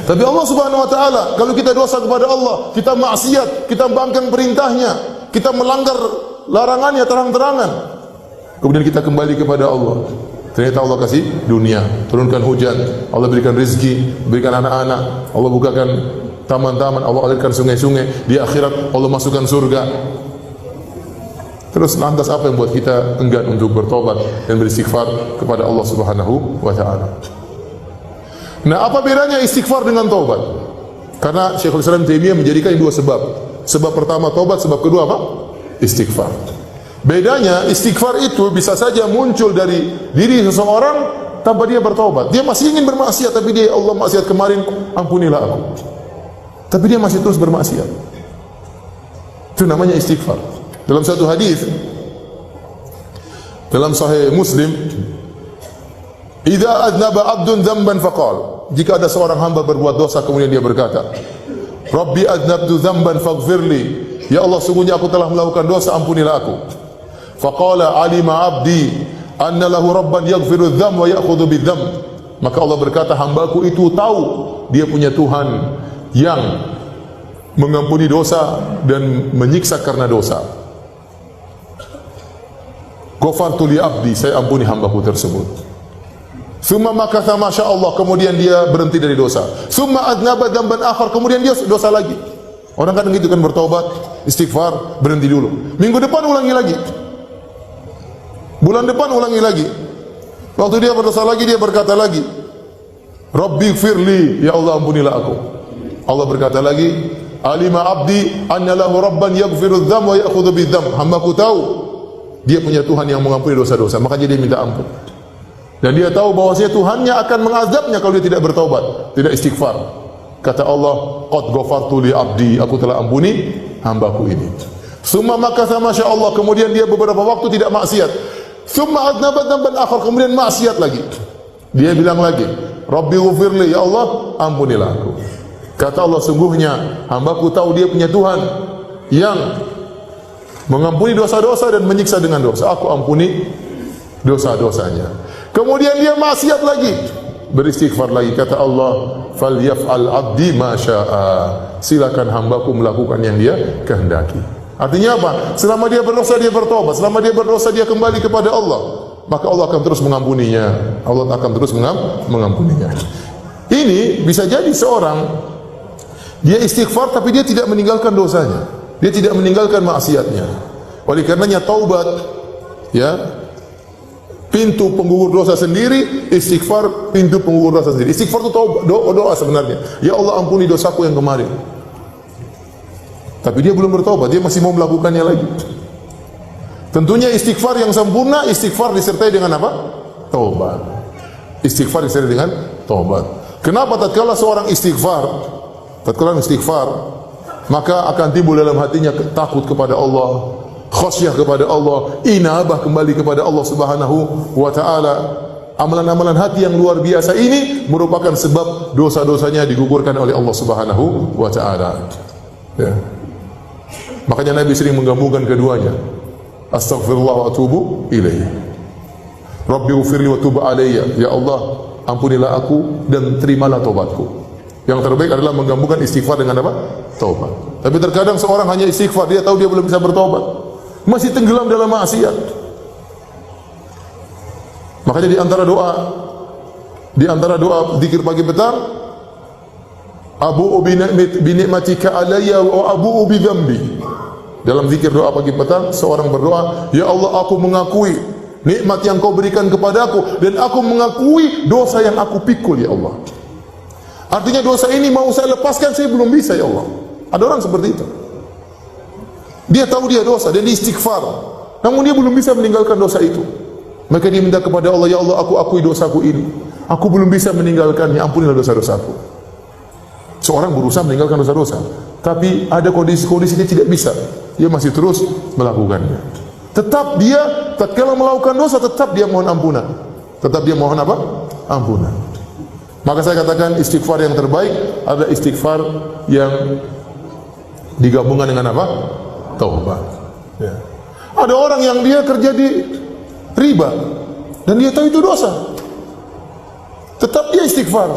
S1: Tapi Allah Subhanahu wa taala, kalau kita dosa kepada Allah, kita maksiat, kita bangkang perintahnya, kita melanggar larangannya terang-terangan, kemudian kita kembali kepada Allah, ternyata Allah kasih dunia, turunkan hujan, Allah berikan rezeki, berikan anak-anak, Allah bukakan taman-taman, Allah alirkan sungai-sungai, di akhirat Allah masukkan surga. Terus lantas apa yang buat kita enggan untuk bertobat dan beristighfar kepada Allah Subhanahu wa taala? Nah, apa bedanya istighfar dengan taubat? Karena Syekhul Islam Taimiyah menjadikan dua sebab. Sebab pertama taubat, sebab kedua apa? Istighfar. Bedanya, istighfar itu bisa saja muncul dari diri seseorang tanpa dia bertaubat. Dia masih ingin bermaksiat, tapi dia, Allah maksiat kemarin, ampunilah aku. Tapi dia masih terus bermaksiat. Itu namanya istighfar. Dalam satu hadis dalam Sahih Muslim, "Idza adnaba 'abdun dzamban faqala." Jika ada seorang hamba berbuat dosa kemudian dia berkata, "Rabbi adnabtu dzamban faghfirli." Ya Allah, sungguhnya aku telah melakukan dosa, ampunilah aku. Faqala alima 'abdi anna lahu rabban yaghfiru dzam wa ya'khudhu bidzam. Maka Allah berkata, hambaku itu tahu dia punya Tuhan yang mengampuni dosa dan menyiksa karena dosa. Ghafartu li 'abdi, saya ampuni hambaku tersebut. Summa makatha masya Allah, kemudian dia berhenti dari dosa. Summa adnaba dzamban akhar, kemudian dia dosa lagi. Orang kadang gitu kan, bertobat, istighfar, berhenti dulu. Minggu depan ulangi lagi. Bulan depan ulangi lagi. Waktu dia berdosa lagi, dia berkata lagi, Rabbi firli, ya Allah ampunilah aku. Allah berkata lagi, alima abdi anna lahu rabban yaghfiru dzam wa ya'khudhu bidzam. Hambaku tahu dia punya Tuhan yang mengampuni dosa-dosa, makanya dia minta ampun. Dan dia tahu bahwasanya Tuhannya akan mengazabnya kalau dia tidak bertaubat, tidak istighfar. Kata Allah, qad ghafartu li abdi, aku telah ampuni hambaku ini. Summa makatha masya Allah, kemudian dia beberapa waktu tidak maksiat. Summa adnaba dzamban akhar, kemudian maksiat lagi. Dia bilang lagi, Rabbi ghfirli, ya Allah ampunilah aku. Kata Allah, sungguhnya hambaku tahu dia punya Tuhan yang mengampuni dosa-dosa dan menyiksa dengan dosa. Aku ampuni dosa-dosanya. Kemudian dia maksiat lagi, beristighfar lagi. Kata Allah, falyaf'al 'abdi ma syaa. Silakan hambaku melakukan yang dia kehendaki. Artinya apa? Selama dia berdosa dia bertobat, selama dia berdosa dia kembali kepada Allah, maka Allah akan terus mengampuninya. Allah akan terus mengampuninya. Ini bisa jadi seorang dia istighfar tapi dia tidak meninggalkan dosanya. Dia tidak meninggalkan maksiatnya. Oleh karenanya taubat, ya, pintu penggugur dosa sendiri, istighfar pintu penggugur dosa sendiri. Istighfar itu doa sebenarnya. Ya Allah ampuni dosaku yang kemarin. Tapi dia belum bertobat, dia masih mau melakukannya lagi. Tentunya istighfar yang sempurna, istighfar disertai dengan apa? Taubat. Istighfar disertai dengan taubat. Kenapa tatkala seorang istighfar, maka akan timbul dalam hatinya takut kepada Allah, khasyah kepada Allah, inabah kembali kepada Allah Subhanahu wa taala. Amalan-amalan hati yang luar biasa ini merupakan sebab dosa-dosanya digugurkan oleh Allah Subhanahu wa taala. Ya. Makanya Nabi sering menggabungkan keduanya. Astaghfirullah wa atubu ilaih. Rabbi ighfirli wa tub alayya. Ya Allah, ampunilah aku dan terimalah taubatku. Yang terbaik adalah menggabungkan istighfar dengan apa? Taubat. Tapi terkadang seorang hanya istighfar, dia tahu dia belum bisa bertobat, masih tenggelam dalam maksiat. Makanya di antara doa zikir pagi petang, abu'u bi ni'matika alayya wa abu'u bi dzambi. Dalam zikir doa pagi petang, seorang berdoa, ya Allah, aku mengakui nikmat yang kau berikan kepadaku dan aku mengakui dosa yang aku pikul, ya Allah. Artinya dosa ini mau saya lepaskan, saya belum bisa, ya Allah. Ada orang seperti itu. Dia tahu dia dosa dan dia istighfar, namun dia belum bisa meninggalkan dosa itu. Maka dia minta kepada Allah, ya Allah, aku akui dosaku ini. Aku belum bisa meninggalkannya, ampunilah dosa-dosaku. Seorang berusaha meninggalkan dosa-dosa, tapi ada kondisi-kondisi dia tidak bisa. Dia masih terus melakukannya. Tetap dia tatkala melakukan dosa, tetap dia mohon ampunan. Tetap dia mohon apa? Ampunan. Maka saya katakan istighfar yang terbaik adalah istighfar yang digabungkan dengan apa? Taubat. Ya. Ada orang yang dia kerja di riba dan dia tahu itu dosa, tetap dia istighfar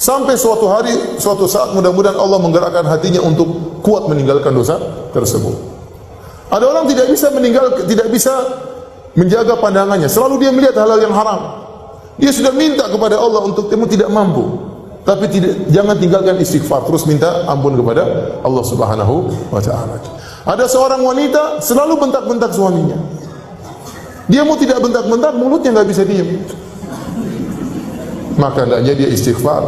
S1: sampai suatu hari, suatu saat mudah-mudahan Allah menggerakkan hatinya untuk kuat meninggalkan dosa tersebut. Ada orang tidak bisa menjaga pandangannya, selalu dia melihat hal-hal yang haram. Dia sudah minta kepada Allah untuk temu tidak mampu, tapi jangan tinggalkan istighfar, terus minta ampun kepada Allah Subhanahu wa taala. Ada seorang wanita selalu bentak-bentak suaminya. Dia mau tidak bentak-bentak, mulutnya nggak bisa diam. Maka hendaknya dia istighfar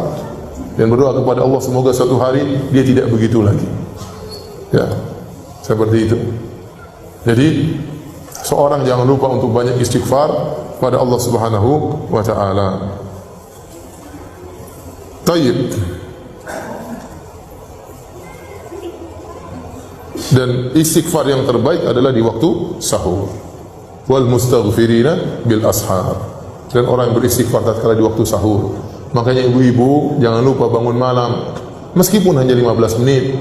S1: dan berdoa kepada Allah semoga suatu hari dia tidak begitu lagi. Ya, seperti itu. Jadi seorang jangan lupa untuk banyak istighfar pada Allah Subhanahu wa taala. Tayyib. Dan istighfar yang terbaik adalah di waktu sahur. Wal mustaghfirina bil ashar. Dan orang yang beristighfar tatkala di waktu sahur. Makanya ibu-ibu jangan lupa bangun malam, meskipun hanya 15 menit,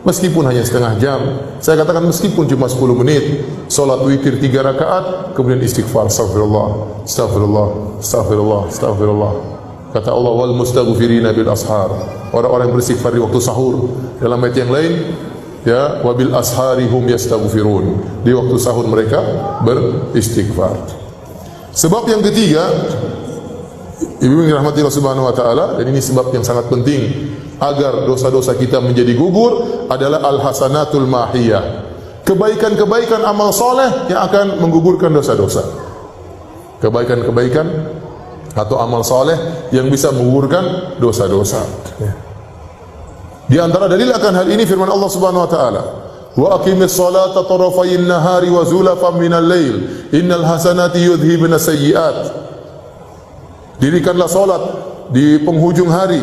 S1: meskipun hanya setengah jam. Saya katakan meskipun cuma 10 menit, salat witir 3 rakaat, kemudian istighfar, astagfirullah, astagfirullah, astagfirullah, astagfirullah. Kata Allah, wal mustaghfirina bil ashar. Orang-orang yang beristighfar di waktu sahur. Dalam ayat yang lain, ya, wabil asharihum yastaghfirun. Di waktu sahur mereka beristighfar. Sebab yang ketiga, ibu yang dirahmati Allah Subhanahu wa taala, dan ini sebab yang sangat penting agar dosa-dosa kita menjadi gugur, adalah al-hasanatul mahiyah. Kebaikan-kebaikan amal soleh yang akan menggugurkan dosa-dosa. Kebaikan-kebaikan atau amal soleh yang bisa menggugurkan dosa-dosa. Di antara dalil akan hal ini firman Allah Subhanahu wa taala, wa aqimis salata tarafayin nahari wa zulafan minal lail innal hasanati yudhibna sayyi'at. Dirikanlah salat di penghujung hari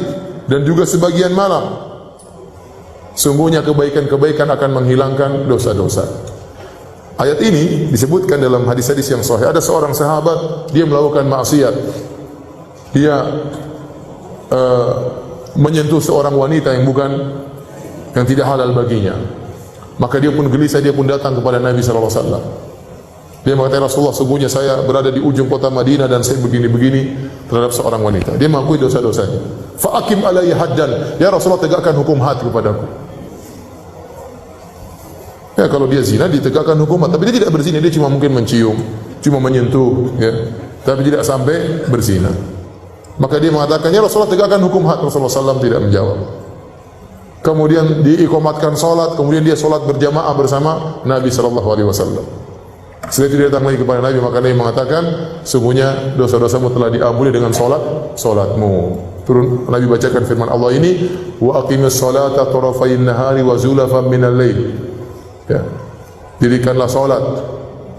S1: dan juga sebagian malam. Sungguhnya kebaikan-kebaikan akan menghilangkan dosa-dosa. Ayat ini disebutkan dalam hadis-hadis yang sahih. Ada seorang sahabat, dia melakukan maksiat. Dia menyentuh seorang wanita yang tidak halal baginya. Maka dia pun gelisah, dia pun datang kepada Nabi sallallahu alaihi wasallam. Dia mengatakan, Rasulullah, sungguhnya saya berada di ujung kota Madinah dan saya begini-begini terhadap seorang wanita. Dia mengakui dosa-dosanya. Fa aqim alayya haddan. Ya Rasulullah, tegakkan hukum had kepadaku. Ya, kalau dia zina ditegakkan hukum had, tapi dia tidak berzina, dia cuma mungkin mencium, cuma menyentuh, ya. Tapi tidak sampai berzina. Maka dia mengatakan, ya Rasulullah, tegakkan hukum had. Rasulullah SAW tidak menjawab. Kemudian diikomatkan salat, kemudian dia salat berjamaah bersama Nabi sallallahu alaihi wasallam. Setelah itu dia datang lagi kepada Nabi, maka Nabi mengatakan, sungguhnya dosa-dosamu telah diampuni dengan salatmu. Turun Nabi bacakan firman Allah ini, wa aqimis salata tarafayin nahari wa zulafan minal lail. Ya. Dirikanlah salat,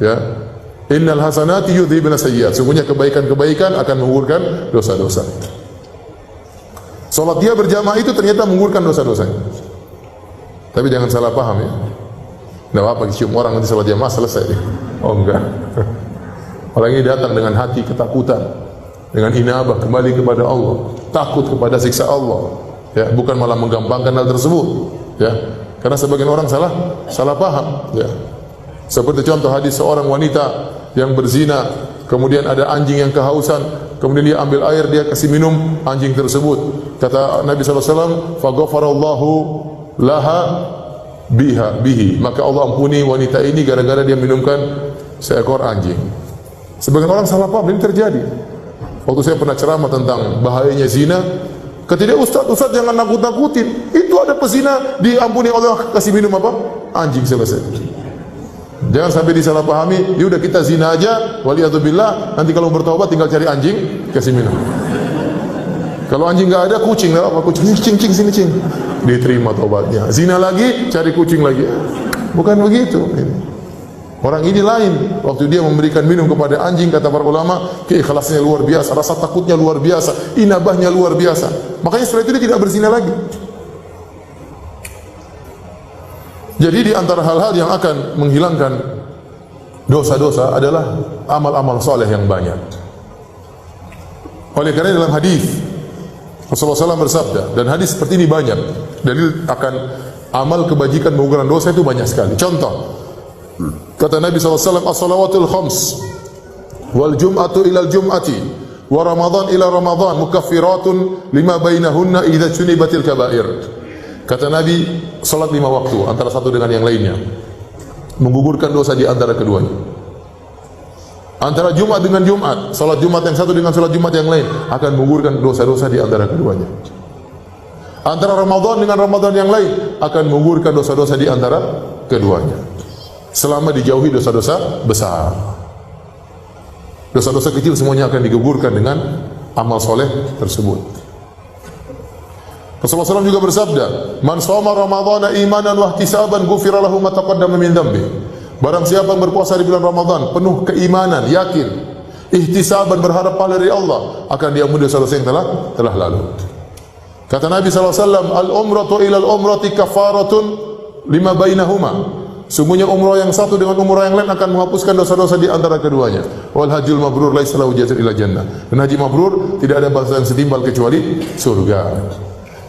S1: ya. Innal hasanati yudhibna sayyi'at. Sungguhnya kebaikan-kebaikan akan menggugurkan dosa-dosa. Salat dia berjamaah itu ternyata menggugurkan dosa-dosanya. Tapi jangan salah paham, ya. Tidak apa-apa cium orang nanti salat jamaah selesai. Oh enggak. Orang ini datang dengan hati ketakutan, dengan inabah kembali kepada Allah, takut kepada siksa Allah, ya, bukan malah menggampangkan hal tersebut, ya. Karena sebagian orang salah paham, ya. Seperti contoh hadis seorang wanita yang berzina, kemudian ada anjing yang kehausan, kemudian dia ambil air, dia kasih minum anjing tersebut. Kata Nabi SAW, "Faghfarallahu laha bihi." Maka Allah ampuni wanita ini gara-gara dia minumkan seekor anjing. Sebagian orang salah paham, ini terjadi. Waktu saya pernah ceramah tentang bahayanya zina, kata dia, Ustaz jangan nakut-nakutin. Itu ada pezina diampuni Allah, kasih minum apa? Anjing, selesai. Jangan sampai disalahpahami, ya udah kita zina aja, waliyadzubillah, nanti kalau bertobat tinggal cari anjing, kasih minum. Kalau anjing enggak ada, kucing, enggak apa, kucing sini cing. Diterima tobatnya. Zina lagi, cari kucing lagi. Bukan begitu. Orang ini lain. Waktu dia memberikan minum kepada anjing, kata para ulama, keikhlasannya luar biasa, rasa takutnya luar biasa, inabahnya luar biasa. Makanya setelah itu dia tidak berzina lagi. Jadi di antara hal-hal yang akan menghilangkan dosa-dosa adalah amal-amal soleh yang banyak. Oleh karena dalam hadis Rasulullah SAW bersabda, dan hadis seperti ini banyak, dalil akan amal kebajikan mengurangi dosa itu banyak sekali. Contoh, kata Nabi SAW, as-salawatul khams wal jum'atu ilal jum'ati wa ramadhan ila ramadhan mukaffiratun lima bainahunna idza junibatil kaba'ir. Kata Nabi, salat 5 waktu antara satu dengan yang lainnya menggugurkan dosa di antara keduanya. Antara Jumat dengan Jumat, salat Jumat yang satu dengan salat Jumat yang lain akan menggugurkan dosa-dosa di antara keduanya. Antara Ramadan dengan Ramadan yang lain akan menggugurkan dosa-dosa di antara keduanya. Selama dijauhi dosa-dosa besar. Dosa-dosa kecil semuanya akan digugurkan dengan amal soleh tersebut. Rasulullah SAW juga bersabda, "Man shoma Ramadhana imanan wa ihtisaban ghufira lahu ma taqaddama min dhanbi." Barang siapa yang berpuasa di bulan Ramadan penuh keimanan, yakin, ihtisaban, berharap pahala dari Allah, akan diampuni dosa-dosa yang telah lalu. Kata Nabi SAW, "Al-umratu ila al-umrati kafaratun lima bainahuma." Sungguhnya umrah yang satu dengan umrah yang lain akan menghapuskan dosa-dosa di antara keduanya. Wal hajjul mabrur laisa lahu jazaa'un illa jannah. Dan haji mabrur tidak ada balasan setimpal kecuali surga.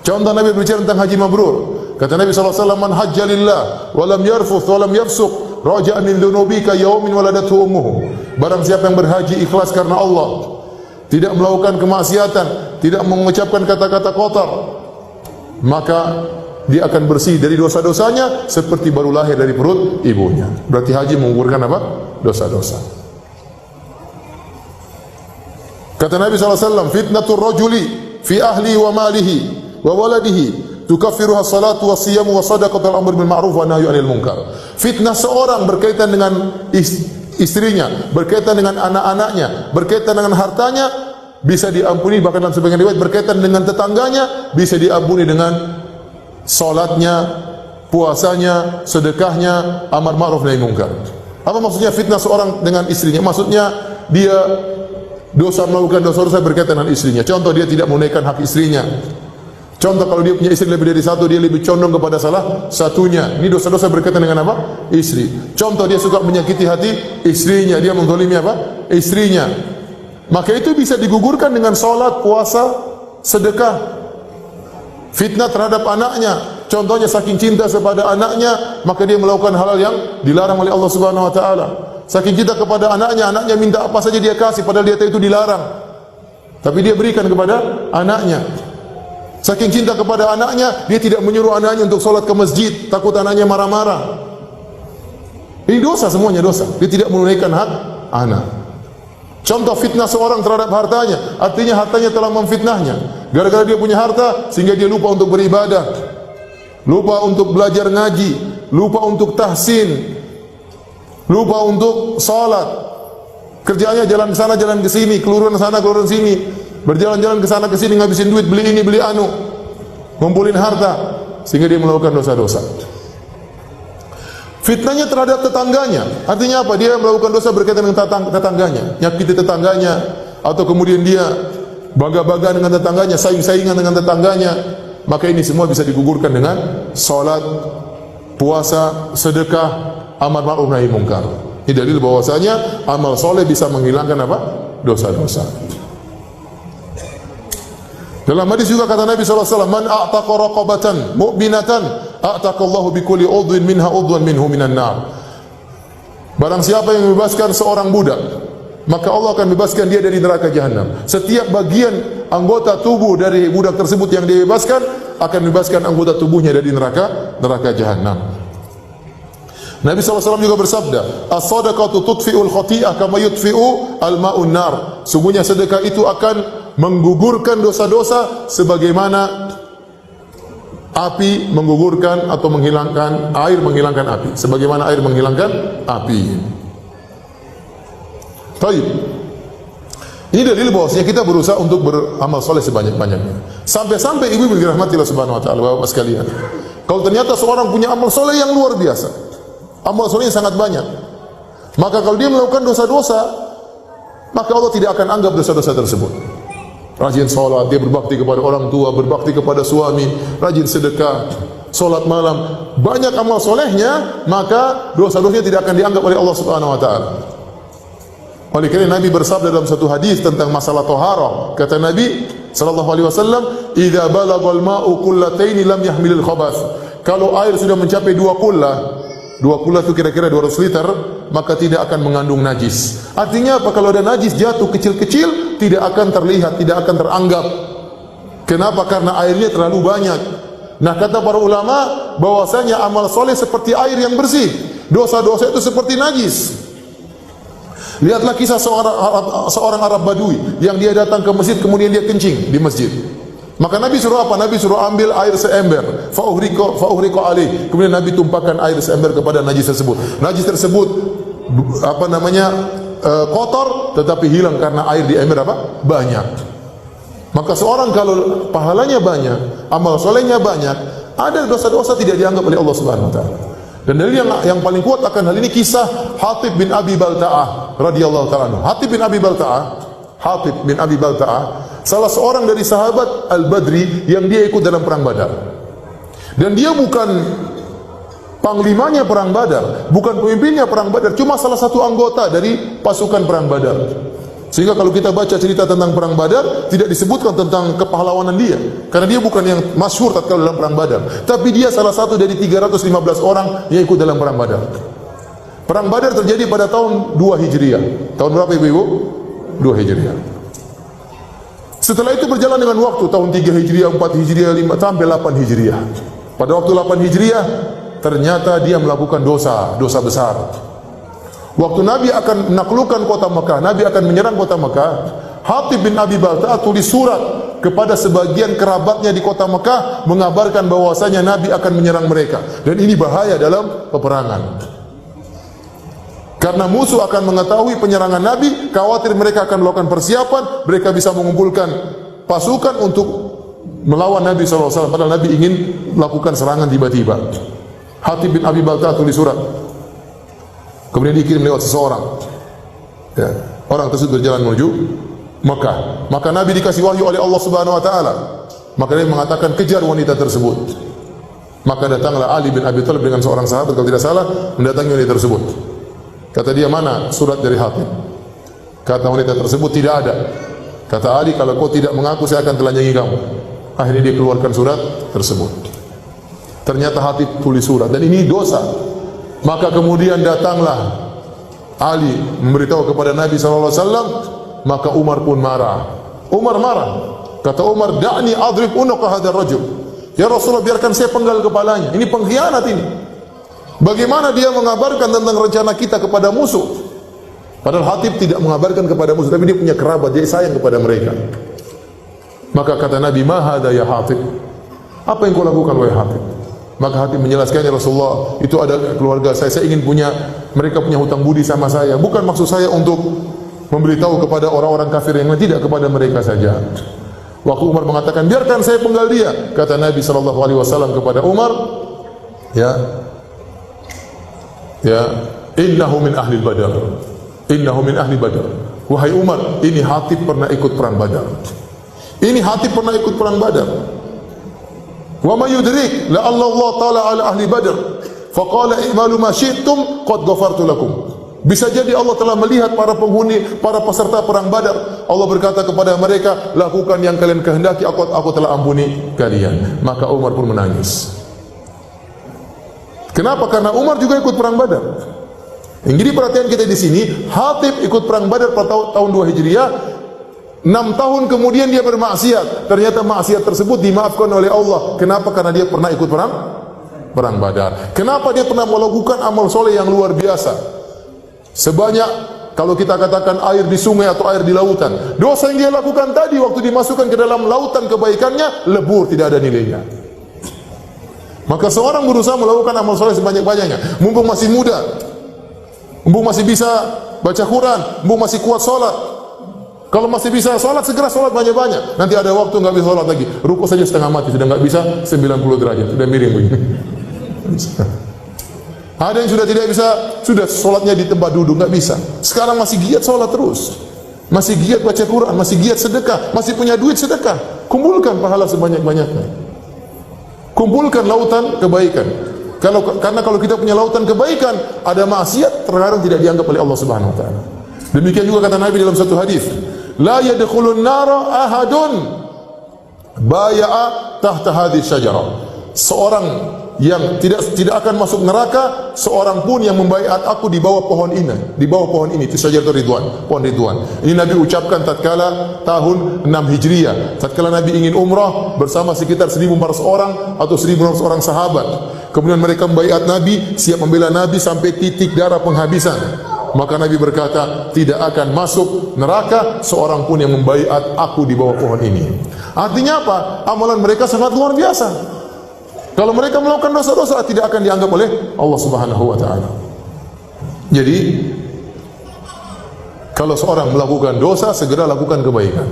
S1: Contoh Nabi berbicara tentang haji mabrur. Kata Nabi SAW, "Man hajja lillah wa lam yarfuth wa lam yafsuq raja'a min dhunubi ka yaumin waladathu ummuhu." Barang siapa yang berhaji ikhlas karena Allah, tidak melakukan kemaksiatan, tidak mengucapkan kata-kata kotor, maka dia akan bersih dari dosa-dosanya seperti baru lahir dari perut ibunya. Berarti haji menggugurkan apa? Dosa-dosa. Kata Nabi SAW, "Fitnatur rajuli fi ahli wa malihi wa waladihi tukaffiruha salatu wa siyamu wa sadaqatul amr bil ma'ruf wa nahyu 'anil munkar." Fitnah seorang berkaitan dengan istrinya, berkaitan dengan anak-anaknya, berkaitan dengan hartanya bisa diampuni, bahkan dalam sebagian riwayat berkaitan dengan tetangganya bisa diampuni dengan salatnya, puasanya, sedekahnya, amar ma'ruf nahi munkar. Apa maksudnya fitnah seorang dengan istrinya? Maksudnya dia melakukan dosa-dosa berkaitan dengan istrinya. Contoh, dia tidak menunaikan hak istrinya. Contoh, kalau dia punya istri lebih dari satu, dia lebih condong kepada salah satunya. Ini dosa-dosa berkaitan dengan apa? Istri. Contoh, dia suka menyakiti hati istrinya, dia menzalimi apa? Istrinya. Maka itu bisa digugurkan dengan salat, puasa, sedekah. Fitnah terhadap anaknya, contohnya saking cinta kepada anaknya, maka dia melakukan hal yang dilarang oleh Allah Subhanahu wa taala. Saking cinta kepada anaknya, anaknya minta apa saja dia kasih, padahal dia tahu itu dilarang. Tapi dia berikan kepada anaknya. Saking cinta kepada anaknya, dia tidak menyuruh anaknya untuk sholat ke masjid, takut anaknya marah-marah. Ini dosa, semuanya dosa. Dia tidak menunaikan hak anak. Contoh fitnah seorang terhadap hartanya, artinya hartanya telah memfitnahnya. Gara-gara dia punya harta, sehingga dia lupa untuk beribadah, lupa untuk belajar ngaji, lupa untuk tahsin, lupa untuk sholat. Kerjanya jalan ke sana, jalan ke sini, keluruan sana, keluruan sini. Berjalan-jalan ke sana ke sini, ngabisin duit, beli ini, beli anu, ngumpulin harta, sehingga dia melakukan dosa-dosa. Fitnahnya terhadap tetangganya, artinya apa? Dia melakukan dosa berkaitan dengan tetangganya, nyakiti tetangganya, atau kemudian dia bangga-bangga dengan tetangganya, saing-saingan dengan tetangganya. Maka ini semua bisa digugurkan dengan salat, puasa, sedekah, amar ma'ruf nahi munkar. Ini dalil bahwasanya amal soleh bisa menghilangkan apa? Dosa-dosa. Dalam hadis juga kata Nabi SAW, "Man a'taqa raqabatan mu'minatan a'taqallahu bikulli udwin minha udwan minhu minan nar." Barang siapa yang membebaskan seorang budak maka Allah akan bebaskan dia dari neraka jahanam. Setiap bagian anggota tubuh dari budak tersebut yang dia bebaskan akan bebaskan anggota tubuhnya dari neraka jahanam. Nabi SAW juga bersabda, as-sadaqatu tudfi'ul khati'ah kama yudfi'u al-ma'un nar. Sungguhnya sedekah itu akan menggugurkan dosa-dosa sebagaimana api menggugurkan atau menghilangkan air, menghilangkan api, sebagaimana air menghilangkan api. Baik. Ini dalil bahwasanya kita berusaha untuk beramal soleh sebanyak-banyaknya. Sampai-sampai ibu dirahmati Allah Subhanahu wa taala, Bapak sekalian. Kalau ternyata seorang punya amal soleh yang luar biasa, amal solehnya sangat banyak, maka kalau dia melakukan dosa-dosa, maka Allah tidak akan anggap dosa-dosa tersebut. Rajin sholat, dia berbakti kepada orang tua, berbakti kepada suami, rajin sedekah, sholat malam, banyak amal solehnya, maka dosa-dosanya tidak akan dianggap oleh Allah Subhanahu wa taala. Oleh karena Nabi bersabda dalam satu hadis tentang masalah taharah, kata Nabi sallallahu alaihi wasallam, "Idza balagal ma'u qullataini lam yahmilil khabath." Kalau air sudah mencapai 2 kullah itu kira-kira 200 liter, maka tidak akan mengandung najis. Artinya apa? Kalau ada najis jatuh kecil-kecil, tidak akan terlihat, tidak akan teranggap. Kenapa? Karena airnya terlalu banyak. Nah, kata para ulama bahwasanya amal soleh seperti air yang bersih, dosa-dosa itu seperti najis. Lihatlah kisah seorang Arab Badui yang dia datang ke masjid, kemudian dia kencing di masjid. Maka Nabi suruh apa? Nabi suruh ambil air seember, fa'uhriqa alaih. Kemudian Nabi tumpahkan air seember kepada najis tersebut. Najis tersebut kotor, tetapi hilang karena air di ember banyak. Maka seorang kalau pahalanya banyak, amal solehnya banyak, ada dosa-dosa tidak dianggap oleh Allah Subhanahu wa taala. Dan dalil yang paling kuat akan hal ini kisah Hatib bin Abi Balta'ah radhiyallahu ta'ala anhu. Hatib bin Abi Balta'ah salah seorang dari sahabat Al-Badri yang dia ikut dalam perang Badar. Dan dia bukan panglimanya perang Badar, bukan pemimpinnya perang Badar, cuma salah satu anggota dari pasukan perang Badar. Sehingga kalau kita baca cerita tentang perang Badar, tidak disebutkan tentang kepahlawanan dia, karena dia bukan yang masyhur tatkala dalam perang Badar, tapi dia salah satu dari 315 orang yang ikut dalam perang Badar. Perang Badar terjadi pada tahun 2 Hijriah. Tahun berapa ibu-ibu? 2 Hijriah. Setelah itu berjalan dengan waktu, tahun 3 Hijriah, 4 Hijriah, 5 sampai 8 Hijriah. Pada waktu 8 Hijriah, ternyata dia melakukan dosa besar. Waktu Nabi akan menaklukkan kota Mekah, Nabi akan menyerang kota Mekah, Hatib bin Abi Balta'ah tulis surat kepada sebagian kerabatnya di kota Mekah mengabarkan bahwasanya Nabi akan menyerang mereka. Dan ini bahaya dalam peperangan. Karena musuh akan mengetahui penyerangan Nabi, khawatir mereka akan melakukan persiapan, mereka bisa mengumpulkan pasukan untuk melawan Nabi SAW. Padahal Nabi ingin melakukan serangan tiba-tiba. Hatib bin Abi Balta'ah tulis surat. Kemudian dikirim lewat seseorang. Ya. Orang tersebut berjalan menuju Mekah. Maka Nabi dikasih wahyu oleh Allah Subhanahu wa taala. Maka dia mengatakan kejar wanita tersebut. Maka datanglah Ali bin Abi Thalib dengan seorang sahabat kalau tidak salah mendatangi wanita tersebut. Kata dia, "Mana surat dari Hatib?" Kata wanita tersebut, "Tidak ada." Kata Ali, "Kalau kau tidak mengaku, saya akan telanjangi kamu." Akhirnya dia keluarkan surat tersebut. Ternyata Hatib tulis surat dan ini dosa. Maka kemudian datanglah Ali memberitahu kepada Nabi SAW, maka Umar pun marah. Umar marah. Kata Umar, "Da'ni adrib unuqa hadzal rajul." Ya Rasulullah, biarkan saya penggal kepalanya. Ini pengkhianat ini. Bagaimana dia mengabarkan tentang rencana kita kepada musuh? Padahal Hatib tidak mengabarkan kepada musuh, tapi dia punya kerabat, dia sayang kepada mereka. Maka kata Nabi, "Ma hadza ya Hatib?" Apa yang kau lakukan wahai Hatib? Maka Hatib menjelaskannya, "Rasulullah, itu ada keluarga saya ingin mereka punya hutang budi sama saya. Bukan maksud saya untuk memberitahu kepada orang-orang kafir yang lain, tidak, kepada mereka saja." Waktu Umar mengatakan, "Biarkan saya penggal dia," kata Nabi SAW kepada Umar, ya, "Innahu min ahli Badar. Innahu min ahli Badar." Wahai Umar, ini Hatib pernah ikut perang Badar. Ini Hatib pernah ikut perang Badar. Wa ma yudrik la Allah ta'ala ala ahli Badr faqala i'malu ma syi'tum qad ghafartu lakum. Bisa jadi Allah telah melihat para penghuni, para peserta perang Badar. Allah berkata kepada mereka, "Lakukan yang kalian kehendaki, aku telah ampuni kalian." Maka Umar pun menangis. Kenapa? Karena Umar juga ikut perang Badar. Yang jadi perhatian kita di sini, Hatib ikut perang Badar pada tahun 2 Hijriah. 6 tahun kemudian dia bermaksiat. Ternyata maksiat tersebut dimaafkan oleh Allah. Kenapa? Karena dia pernah ikut perang Badar. Kenapa dia pernah melakukan amal soleh yang luar biasa? Sebanyak, kalau kita katakan air di sungai atau air di lautan, dosa yang dia lakukan tadi waktu dimasukkan ke dalam lautan kebaikannya lebur, tidak ada nilainya. Maka seorang berusaha melakukan amal soleh sebanyak-banyaknya, mumpung masih muda, mumpung masih bisa baca Quran, mumpung masih kuat sholat. Kalau masih bisa sholat, segera sholat banyak-banyak. Nanti ada waktu nggak bisa sholat lagi, rukuk saja setengah mati, sudah nggak bisa 90 derajat, sudah miring begini. Ada yang sudah tidak bisa, sudah sholatnya di tempat duduk, nggak bisa. Sekarang masih giat sholat terus, masih giat baca Quran, masih giat sedekah, masih punya duit sedekah. Kumpulkan pahala sebanyak-banyaknya. Kumpulkan lautan kebaikan. Karena kalau kita punya lautan kebaikan, ada maksiat terkadang tidak dianggap oleh Allah Subhanahu wa taala. Demikian juga kata Nabi dalam satu hadis, la yadkhulun nara ahadun baya'a tahta hadhihi syajarah. Seorang yang tidak akan masuk neraka, seorang pun yang membaiat aku di bawah pohon ini, itu Syajaratul Ridwan, pohon Ridwan. Ini Nabi ucapkan tatkala tahun 6 Hijriah, tatkala Nabi ingin umrah bersama sekitar 1.400 orang atau 1.400 orang sahabat. Kemudian mereka membaiat Nabi, siap membela Nabi sampai titik darah penghabisan. Maka Nabi berkata, tidak akan masuk neraka seorang pun yang membaiat aku di bawah pohon ini. Artinya apa? Amalan mereka sangat luar biasa. Kalau mereka melakukan dosa-dosa, tidak akan dianggap oleh Allah Subhanahu wa taala. Jadi, kalau seorang melakukan dosa, segera lakukan kebaikan.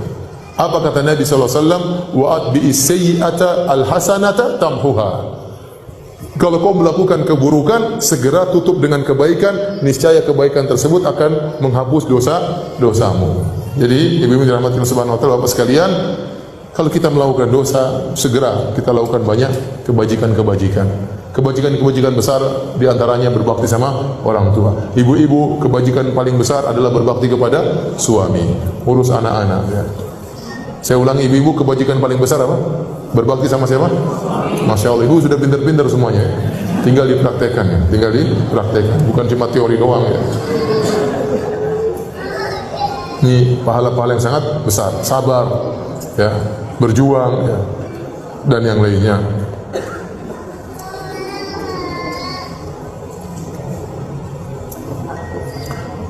S1: Apa kata Nabi sallallahu alaihi wasallam? Wa atbi'is sayyi'ata al-hasanata tamhuha. Kalau kau melakukan keburukan, segera tutup dengan kebaikan, niscaya kebaikan tersebut akan menghapus dosa-dosamu. Jadi, ibu-ibu dirahmati Allah Subhanahu wa taala, Bapak sekalian, kalau kita melakukan dosa, segera kita lakukan banyak kebajikan-kebajikan. Kebajikan-kebajikan besar diantaranya berbakti sama orang tua. Ibu-ibu, kebajikan paling besar adalah berbakti kepada suami, urus anak-anak. Ya. Saya ulangi, ibu-ibu, kebajikan paling besar apa? Berbakti sama siapa? Masya Allah, ibu sudah pintar-pintar semuanya. Ya. Tinggal dipraktekkan, ya. Tinggal dipraktekkan, bukan cuma teori doang. Ya. Ini pahala-pahala yang sangat besar. Sabar, ya, berjuang, ya, dan yang lainnya.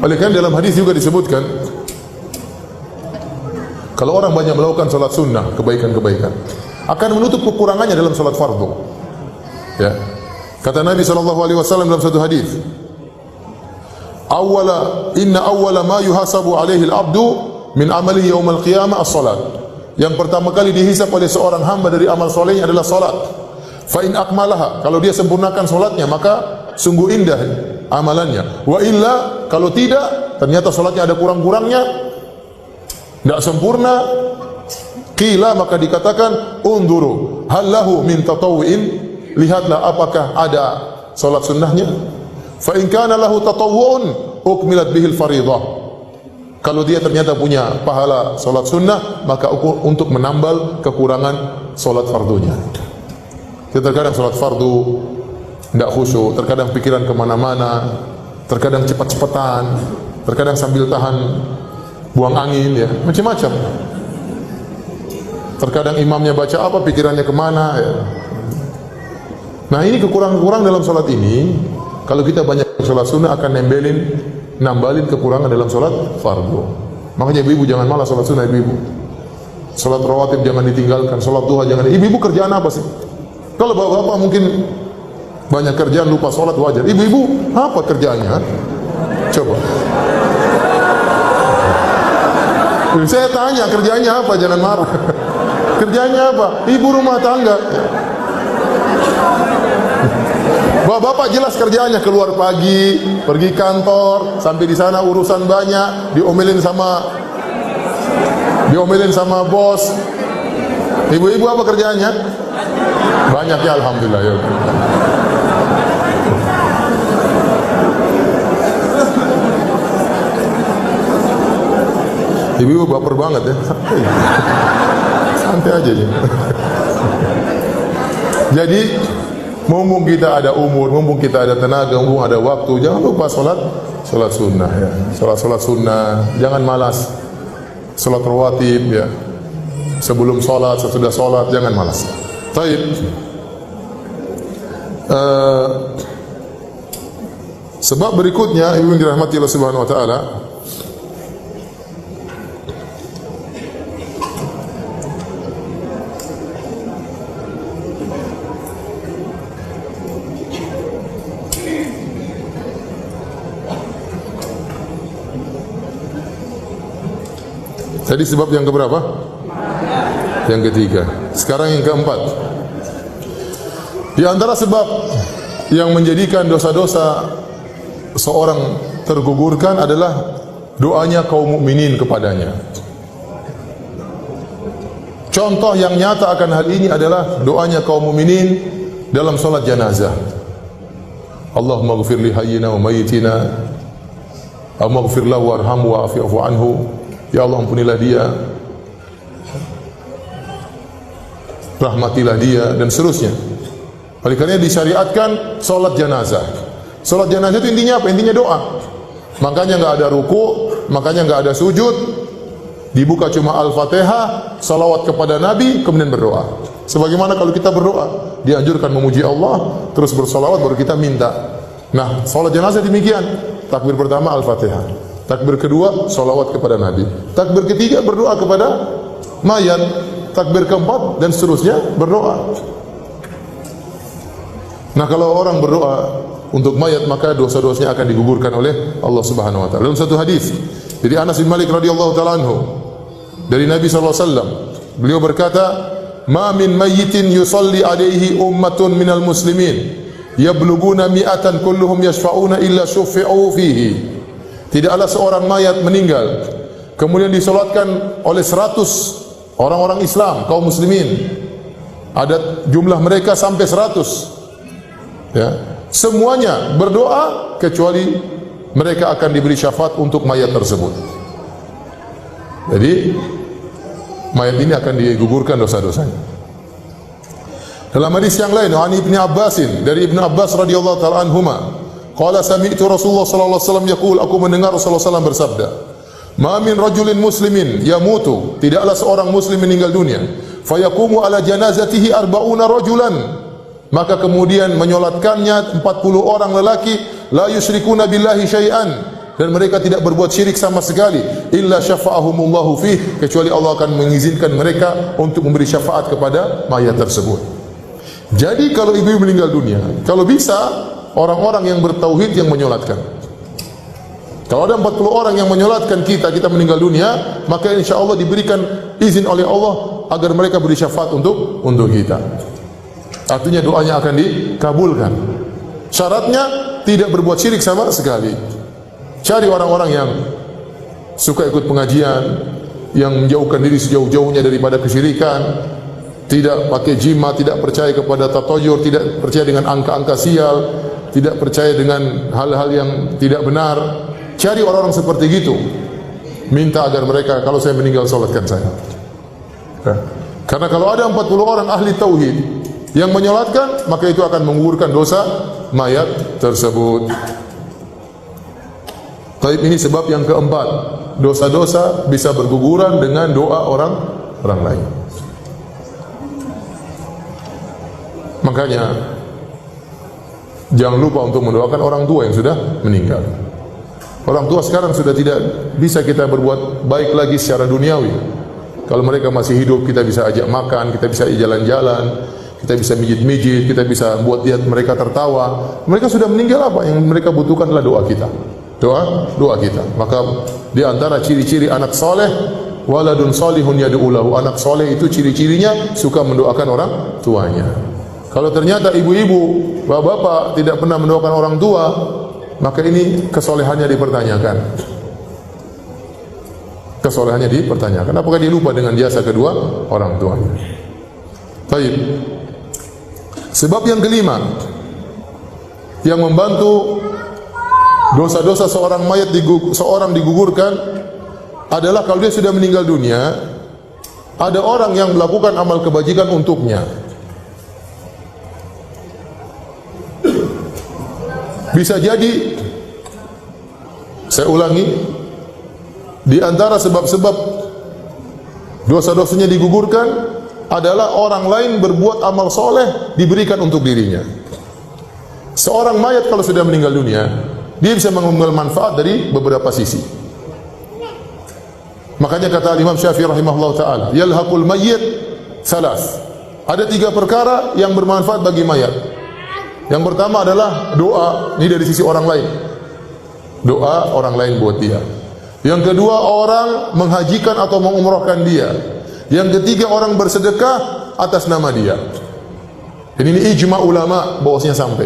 S1: Oleh karena dalam hadis juga disebutkan, kalau orang banyak melakukan salat sunnah, kebaikan-kebaikan, akan menutup kekurangannya dalam salat fardu. Ya, kata Nabi SAW dalam satu hadis, inna awwala ma yuhasabu alaihi al-abdu min amalihi yaumal qiyamah as-salat. Yang pertama kali dihisab oleh seorang hamba dari amal solehnya adalah salat. Fa in akmalaha, kalau dia sempurnakan salatnya maka sungguh indah amalannya. Wa illa, kalau tidak, ternyata salatnya ada kurang-kurangnya, tidak sempurna, qila, maka dikatakan unduru hal lahu min tatawwu'in, lihatlah apakah ada salat sunnahnya. Fa in kana lahu tatawwu'un ukmilat bihil fariḍah. Kalau dia ternyata punya pahala solat sunnah, maka untuk menambal kekurangan solat fardunya. Terkadang solat fardu tidak khusyuk, terkadang pikiran kemana-mana, terkadang cepat-cepatan, terkadang sambil tahan buang angin, ya, macam-macam. Terkadang imamnya baca apa, pikirannya kemana. Ya. Nah, ini kekurangan-kekurangan dalam solat ini. Kalau kita banyak solat sunnah akan nambalin kekurangan dalam solat fardu. Makanya ibu-ibu jangan malas solat sunnah, ibu-ibu. Solat rawatib jangan ditinggalkan, solat duha jangan. Ibu-ibu kerjaan apa sih? Kalau bapak-bapak mungkin banyak kerjaan lupa solat, wajar. Ibu-ibu apa kerjaannya? Coba. Saya tanya kerjanya apa, jangan marah. Kerjanya apa? Ibu rumah tangga. Bapak jelas kerjanya, keluar pagi, pergi kantor, sampai di sana urusan banyak, diomelin sama bos. Ibu-ibu apa kerjanya? Banyak, ya, alhamdulillah, ya. Ibu-ibu baper banget, ya. Santai aja, ya. Jadi Mumpung kita ada umur, mumpung kita ada tenaga, mumpung ada waktu, jangan lupa salat sunnah ya. Salat sunnah, jangan malas. Salat rawatib ya. Sebelum salat, sesudah salat, jangan malas. Baik. Sebab berikutnya, ibu yang dirahmati Allah Subhanahu wa taala, tadi sebab yang keberapa? Yang ketiga. Sekarang yang keempat. Di antara sebab yang menjadikan dosa-dosa seorang tergugurkan adalah doanya kaum mukminin kepadanya. Contoh yang nyata akan hal ini adalah doanya kaum mukminin dalam salat jenazah. Allahumma ighfir li hayyina wa mayyitina, Allahumma ighfir lahu warhamhu wa'fu anhu. Ya Allah, ampunilah dia, rahmatilah dia, dan seterusnya. Oleh karena disyariatkan salat jenazah. Salat jenazah itu intinya apa? Intinya doa. Makanya enggak ada ruku, makanya enggak ada sujud. Dibuka cuma Al-Fatihah, salawat kepada Nabi, kemudian berdoa. Sebagaimana kalau kita berdoa, dianjurkan memuji Allah, terus bersalawat baru kita minta. Nah, salat jenazah demikian. Takbir pertama Al-Fatihah, takbir kedua salawat kepada Nabi, takbir ketiga berdoa kepada mayat, takbir keempat dan seterusnya berdoa. Nah, kalau orang berdoa untuk mayat, maka dosa-dosanya akan digugurkan oleh Allah Subhanahu wa taala. Dalam satu hadis dari Anas bin Malik radhiyallahu taala anhu, dari Nabi sallallahu alaihi wasallam, beliau berkata, "Ma min mayyitin yusalli alaihi ummatun minal muslimin yabluguna mi'atan kulluhum yashfa'una illa syuffi'u fihi." Tidaklah seorang mayat meninggal kemudian disolatkan oleh 100 orang-orang Islam, kaum muslimin. Ada jumlah mereka sampai 100. Ya, semuanya berdoa kecuali mereka akan diberi syafaat untuk mayat tersebut. Jadi mayat ini akan digugurkan dosa-dosanya. Dalam hadis yang lain, an Ibnu Abbasin, dari Ibnu Abbas radhiyallahu taala anhuma, qala sami'tu Rasulullah sallallahu alaihi wasallam yaqul, aku mendengar Rasulullah sallallahu alaihi wasallam bersabda, "Ma min rajulin muslimin yamutu," tidaklah seorang muslim meninggal dunia, "fayaqumu ala janazatihi arba'una rajulan," maka kemudian menyolatkannya 40 orang lelaki, "la yusyrikuna billahi syai'an," dan mereka tidak berbuat syirik sama sekali, "illa syafa'ahumullahu fih," kecuali Allah akan mengizinkan mereka untuk memberi syafaat kepada mayat tersebut. Jadi kalau ibu meninggal dunia, kalau bisa orang-orang yang bertauhid yang menyolatkan. Kalau ada 40 orang yang menyolatkan kita meninggal dunia, maka insya Allah diberikan izin oleh Allah agar mereka beri syafaat untuk kita. Artinya doanya akan dikabulkan. Syaratnya tidak berbuat syirik sama sekali. Cari orang-orang yang suka ikut pengajian, yang menjauhkan diri sejauh-jauhnya daripada kesyirikan, tidak pakai jimat, tidak percaya kepada tatoyur, tidak percaya dengan angka-angka sial, tidak percaya dengan hal-hal yang tidak benar. Cari orang-orang seperti gitu, minta agar mereka kalau saya meninggal salatkan saya. Karena kalau ada 40 orang ahli tauhid yang menyolatkan, maka itu akan menggugurkan dosa mayat tersebut. Taib, ini sebab yang keempat, dosa-dosa bisa berguguran dengan doa orang lain. Makanya jangan lupa untuk mendoakan orang tua yang sudah meninggal. Orang tua sekarang sudah tidak bisa kita berbuat baik lagi secara duniawi. Kalau mereka masih hidup, kita bisa ajak makan, kita bisa jalan-jalan, kita bisa mijit-mijit, kita bisa buat lihat mereka tertawa. Mereka sudah meninggal, apa yang mereka butuhkan adalah doa kita. Doa kita. Maka di antara ciri-ciri anak soleh, waladun solihun yad'u lahu. Anak soleh itu ciri-cirinya suka mendoakan orang tuanya. Kalau ternyata ibu-ibu, bapak-bapak tidak pernah mendoakan orang tua, maka ini kesolehannya dipertanyakan. Kesolehannya dipertanyakan. Apakah dia lupa dengan jasa kedua orang tuanya? Baik. Sebab yang kelima yang membantu dosa-dosa seorang mayat seorang digugurkan adalah kalau dia sudah meninggal dunia, ada orang yang melakukan amal kebajikan untuknya. Bisa jadi, saya ulangi, di antara sebab-sebab dosa-dosanya digugurkan adalah orang lain berbuat amal soleh diberikan untuk dirinya. Seorang mayat kalau sudah meninggal dunia, dia bisa mengambil manfaat dari beberapa sisi. Makanya kata Imam Syafi'i rahimahullah ta'ala, yalhaqul mayyit salas. Ada 3 perkara yang bermanfaat bagi mayat. Yang pertama adalah doa, ini dari sisi orang lain. Doa orang lain buat dia. Yang kedua, orang menghajikan atau mengumrahkan dia. Yang ketiga, orang bersedekah atas nama dia. Dan ini ijma ulama bahwasanya sampai.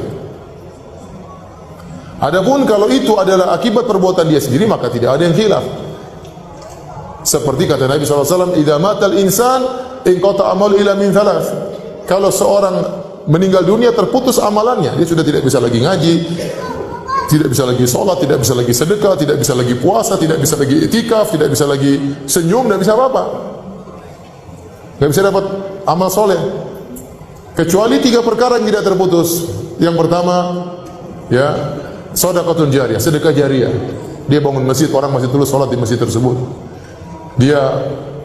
S1: Adapun kalau itu adalah akibat perbuatan dia sendiri, maka tidak ada yang khilaf. Seperti kata Nabi SAW, idza matal insan inqata amalu ila min thalath. Kalau seorang meninggal dunia, terputus amalannya, dia sudah tidak bisa lagi ngaji, tidak bisa lagi sholat, tidak bisa lagi sedekah, tidak bisa lagi puasa, tidak bisa lagi itikaf, tidak bisa lagi senyum, tidak bisa apa-apa, tidak bisa dapat amal soleh, kecuali 3 perkara yang tidak terputus. Yang pertama, ya, sedekahun jariyah, sedekah jariyah. Dia bangun masjid, orang masih terus sholat di masjid tersebut. Dia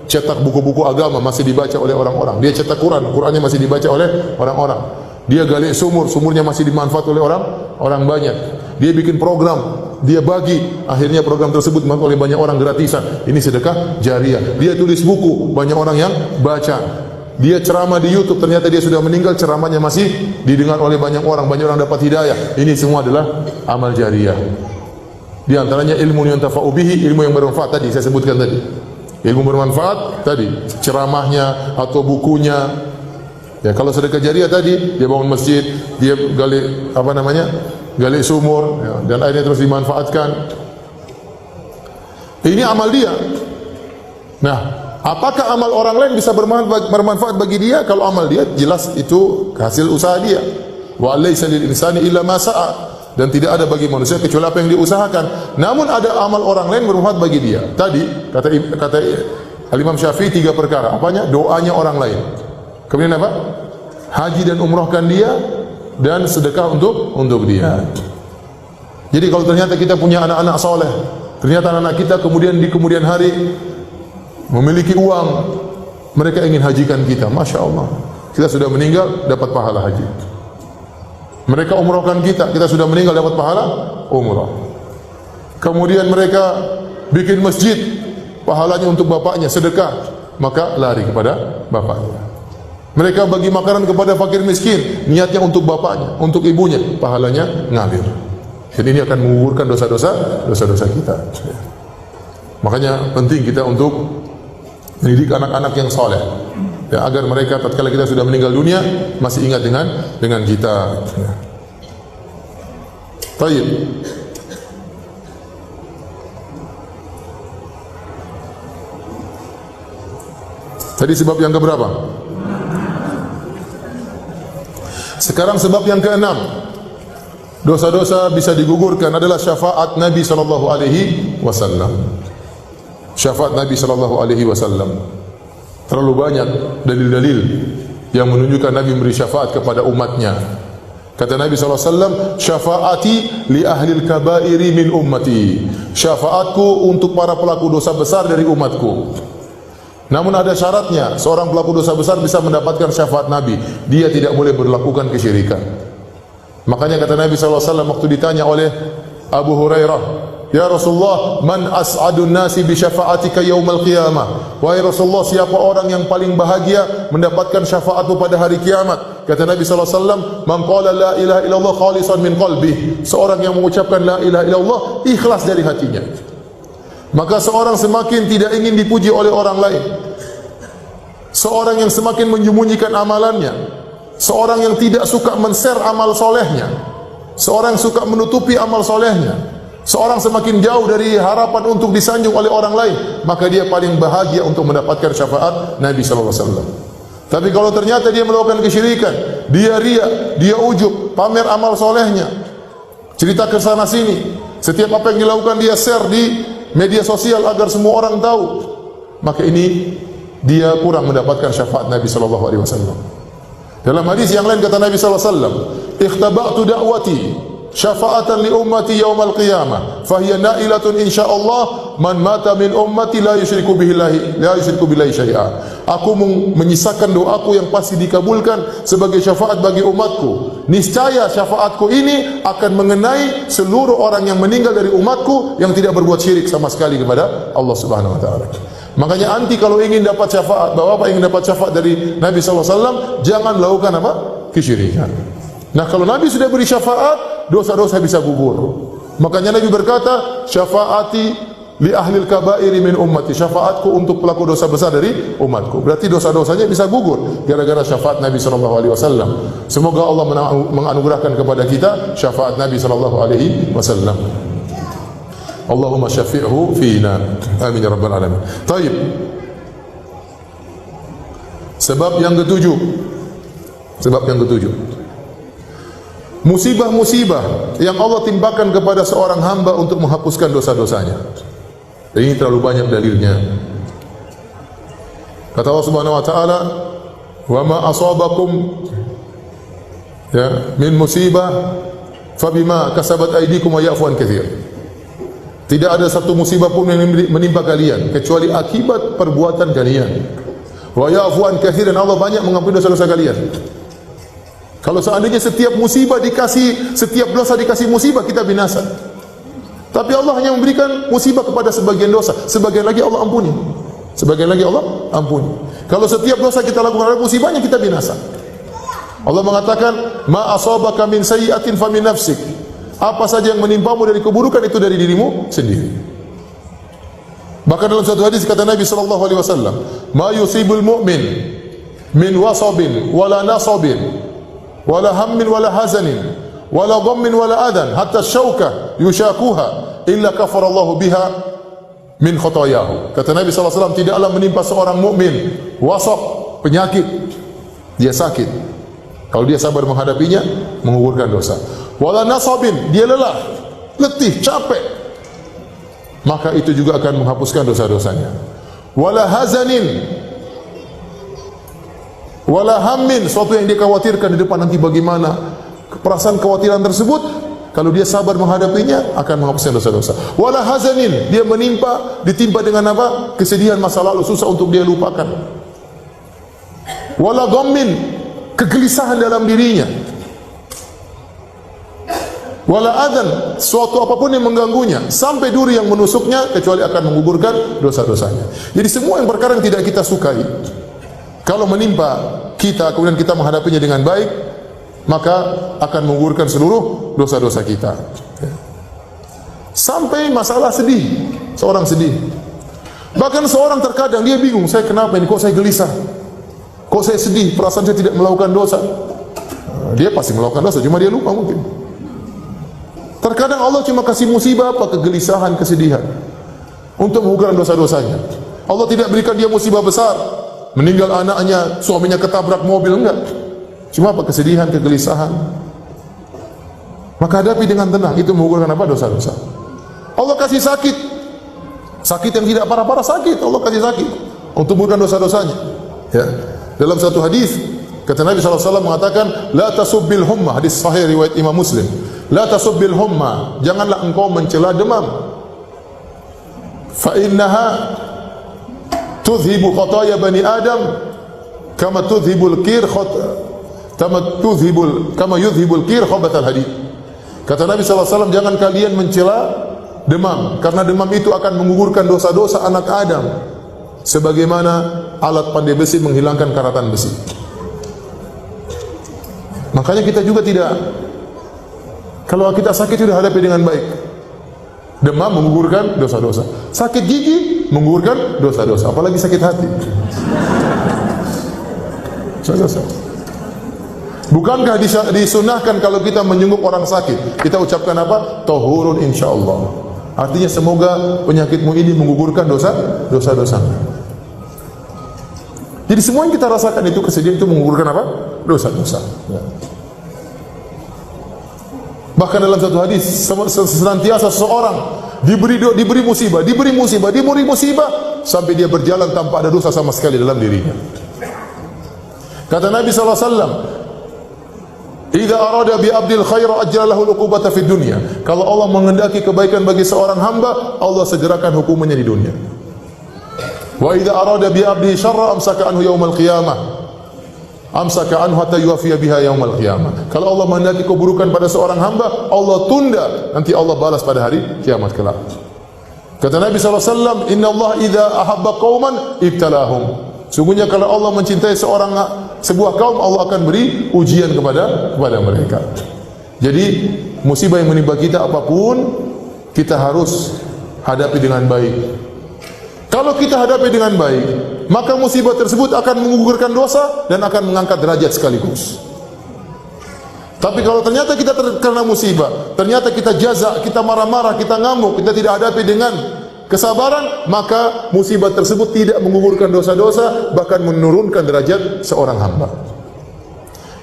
S1: cetak buku-buku agama, masih dibaca oleh orang-orang. Dia cetak Quran, Qurannya masih dibaca oleh orang-orang. Dia gali sumur, sumurnya masih dimanfaat oleh orang banyak. Dia bikin program, dia bagi, akhirnya program tersebut dimanfaat oleh banyak orang gratisan. Ini sedekah jariyah. Dia tulis buku, banyak orang yang baca. Dia ceramah di YouTube, ternyata dia sudah meninggal, ceramahnya masih didengar oleh banyak orang dapat hidayah. Ini semua adalah amal jariyah. Di antaranya ilmu yang tafa'u bihi, ilmu yang bermanfaat tadi saya sebutkan tadi. Ilmu bermanfaat tadi, ceramahnya atau bukunya. Ya, kalau sedekah jariyah tadi, dia bangun masjid, dia gali gali sumur, ya, dan airnya terus dimanfaatkan. Ini amal dia. Nah, apakah amal orang lain bisa bermanfaat bagi dia? Kalau amal dia jelas itu hasil usaha dia. Wa laysa lil insani illa ma sa'a. Dan tidak ada bagi manusia kecuali apa yang diusahakan. Namun ada amal orang lain bermanfaat bagi dia. Tadi kata Imam Syafi'i 3 perkara. Apanya? Doanya orang lain. Kemudian apa? Haji dan umrahkan dia, dan sedekah untuk dia. Jadi kalau ternyata kita punya anak-anak soleh, ternyata anak-anak kita kemudian di kemudian hari memiliki uang, mereka ingin hajikan kita, masya Allah, kita sudah meninggal dapat pahala haji. Mereka umrahkan kita, kita sudah meninggal dapat pahala umrah. Kemudian mereka bikin masjid, pahalanya untuk bapaknya, sedekah, maka lari kepada bapaknya. Mereka bagi makanan kepada fakir miskin, niatnya untuk bapaknya, untuk ibunya, pahalanya ngalir. Dan ini akan menggugurkan dosa-dosa kita. Makanya penting kita untuk mendidik anak-anak yang soleh, ya, agar mereka tatkala kita sudah meninggal dunia masih ingat dengan kita. Baik. Tadi sebab yang keberapa? Sekarang sebab yang keenam. Dosa-dosa bisa digugurkan adalah syafaat Nabi sallallahu alaihi wasallam. Syafaat Nabi sallallahu alaihi wasallam. Terlalu banyak dalil-dalil yang menunjukkan Nabi memberi syafaat kepada umatnya. Kata Nabi sallallahu alaihi wasallam, "Syafaati li ahlil kabairi min ummati." Syafaatku untuk para pelaku dosa besar dari umatku. Namun ada syaratnya, seorang pelaku dosa besar bisa mendapatkan syafaat Nabi. Dia tidak boleh berlakukan kesyirikan. Makanya kata Nabi SAW waktu ditanya oleh Abu Hurairah, "Ya Rasulullah, man as'adun nasi bi syafa'atika yaumal qiyamah?" Wahai Rasulullah, siapa orang yang paling bahagia mendapatkan syafaatmu pada hari kiamat? Kata Nabi SAW, "Man qala la ilaha illallah khalisan min qalbih." Seorang yang mengucapkan la ilaha illallah ikhlas dari hatinya. Maka seorang semakin tidak ingin dipuji oleh orang lain, seorang yang semakin menyembunyikan amalannya, seorang yang tidak suka men-share amal solehnya, seorang yang suka menutupi amal solehnya, seorang semakin jauh dari harapan untuk disanjung oleh orang lain, maka dia paling bahagia untuk mendapatkan syafaat Nabi SAW. Tapi kalau ternyata dia melakukan kesyirikan, dia riya, dia ujub, pamer amal solehnya, cerita ke sana sini, setiap apa yang dilakukan dia share di media sosial agar semua orang tahu, maka ini dia kurang mendapatkan syafaat Nabi sallallahu alaihi wasallam. Dalam hadis yang lain kata Nabi sallallahu alaihi wasallam, "Ikhtaba'tu da'wati syafa'atan li ummati yaumal qiyamah fahiya na'ilatun insyaallah man mata min ummati la yusyriku billahi syai'a. Aku menyisakan doaku yang pasti dikabulkan sebagai syafaat bagi umatku. Niscaya syafaatku ini akan mengenai seluruh orang yang meninggal dari umatku yang tidak berbuat syirik sama sekali kepada Allah Subhanahu wa taala. Makanya anti kalau ingin dapat syafaat, Bapak ingin dapat syafaat dari Nabi sallallahu alaihi wasallam, jangan lakukan apa? Kesyirikan. Nah, kalau Nabi sudah beri syafaat, dosa-dosa bisa gugur. Makanya Nabi berkata, syafaati li ahlil kabairi min ummati, syafaatku untuk pelaku dosa besar dari umatku. Berarti dosa-dosanya bisa gugur gara-gara syafaat Nabi sallallahu alaihi wasallam. Semoga Allah menganugerahkan kepada kita syafaat Nabi sallallahu alaihi wasallam. Allahumma syafi'hu fina. Amin ya rabbal alamin. Baik. Sebab yang ketujuh. Musibah-musibah yang Allah timpakan kepada seorang hamba untuk menghapuskan dosa-dosanya. Ini terlalu banyak dalilnya. Kata Allah Subhanahu wa taala, "Wa ma asabakum min musibah fabima kasabat aydikum wa ya'fu an katsir." Tidak ada satu musibah pun yang menimpa kalian kecuali akibat perbuatan kalian. Wa ya'fu an katsir, dan Allah banyak mengampuni dosa-dosa kalian. Kalau seandainya setiap dosa dikasih musibah, kita binasa. Tapi Allah hanya memberikan musibah kepada sebagian dosa, sebagian lagi Allah ampuni. Kalau setiap dosa kita lakukan ada musibahnya, kita binasa. Allah mengatakan, "Ma asabaka min sayyi'atin fa min nafsik." Apa saja yang menimpamu dari keburukan itu dari dirimu sendiri. Bahkan dalam satu hadis kata Nabi sallallahu alaihi wasallam, "Ma yusibul mu'min min wasabin wala nasabin wala hammin wala hazanin wala dhammin wala adan hatta syauka yushakuha illa kafarallahu biha min khotayahu." Kata Nabi sallallahu alaihi wasallam, tidaklah menimpa seorang mukmin wasab, penyakit, dia sakit, kalau dia sabar menghadapinya, menggugurkan dosa. Wala nasabin, dia lelah, letih, capek, maka itu juga akan menghapuskan dosa-dosanya. Wala hazanin, wala hammin, suatu yang dia khawatirkan di depan nanti bagaimana, perasaan kekhawatiran tersebut kalau dia sabar menghadapinya akan menghapuskan dosa-dosa. Wala hazanin, dia ditimpa dengan apa? Kesedihan masa lalu, susah untuk dia lupakan. Wala dhammin, kegelisahan dalam dirinya. Wala adan, suatu apapun yang mengganggunya, sampai duri yang menusuknya, kecuali akan menggugurkan dosa-dosanya. Jadi semua yang perkara yang tidak kita sukai, kalau menimpa kita, kemudian kita menghadapinya dengan baik, maka akan menggugurkan seluruh dosa-dosa kita. Sampai masalah sedih, seorang sedih. Bahkan seorang terkadang dia bingung, saya kenapa ini, kok saya gelisah, kok saya sedih, perasaan saya tidak melakukan dosa. Dia pasti melakukan dosa, cuma dia lupa mungkin. Terkadang Allah cuma kasih musibah apa? Kegelisahan, kesedihan, untuk menggugurkan dosa-dosanya. Allah tidak berikan dia musibah besar, meninggal anaknya, suaminya ketabrak mobil, enggak. Cuma apa? Kesedihan, kegelisahan. Maka hadapi dengan tenang, itu menggugurkan apa? Dosa-dosa. Allah kasih sakit yang tidak parah-parah, sakit, Allah kasih sakit untuk menggugurkan dosa-dosanya. Ya. Dalam satu hadis kata Nabi SAW mengatakan, la tasubbil humma, hadis sahih riwayat Imam Muslim. La tasubbil humma, janganlah engkau mencela demam. Fa innaha tudhibu khataya bani Adam kama yudhibul kir khabathal hadid. Kata Nabi SAW, jangan kalian mencela demam, karena demam itu akan menggugurkan dosa-dosa anak Adam sebagaimana alat pandai besi menghilangkan karatan besi. Makanya kita juga tidak, kalau kita sakit sudah hadapi dengan baik. Demam menggugurkan dosa-dosa, sakit gigi menggugurkan dosa-dosa, apalagi sakit hati. Dosa-dosa. Bukankah disunahkan kalau kita menjenguk orang sakit, kita ucapkan apa? Tahurun insyaallah. Artinya semoga penyakitmu ini menggugurkan dosa-dosa. Jadi semua yang kita rasakan itu, kesedihan itu menggugurkan apa? Dosa-dosa. Ya. Bahkan dalam satu hadis, senantiasa seseorang diberi musibah sampai dia berjalan tanpa ada dosa sama sekali dalam dirinya. Kata Nabi SAW, Idza arada bi 'abdil khaira ajjalahu al-uqubata fid dunya. Kalau Allah menghendaki kebaikan bagi seorang hamba, Allah segerakan hukumannya di dunia. Wa idza arada bi 'abdihi syarra amsaka anhu yaumal qiyamah. Amsaka anhu hatta yuwafiya biha yaumal qiyamah. Kalau Allah menghendaki keburukan pada seorang hamba, Allah tunda, nanti Allah balas pada hari kiamat kelak. Kata Nabi SAW, Inna Allah idza ahabba qauman ibtalahum. Sungguhnya kalau Allah mencintai sebuah kaum, Allah akan beri ujian kepada mereka. Jadi musibah yang menimpa kita apapun, kita harus hadapi dengan baik. Kalau kita hadapi dengan baik, maka musibah tersebut akan menggugurkan dosa dan akan mengangkat derajat sekaligus. Tapi kalau ternyata kita terkena musibah, ternyata kita jaza, kita marah-marah, kita ngamuk, kita tidak hadapi dengan kesabaran, maka musibah tersebut tidak menggugurkan dosa-dosa, bahkan menurunkan derajat seorang hamba.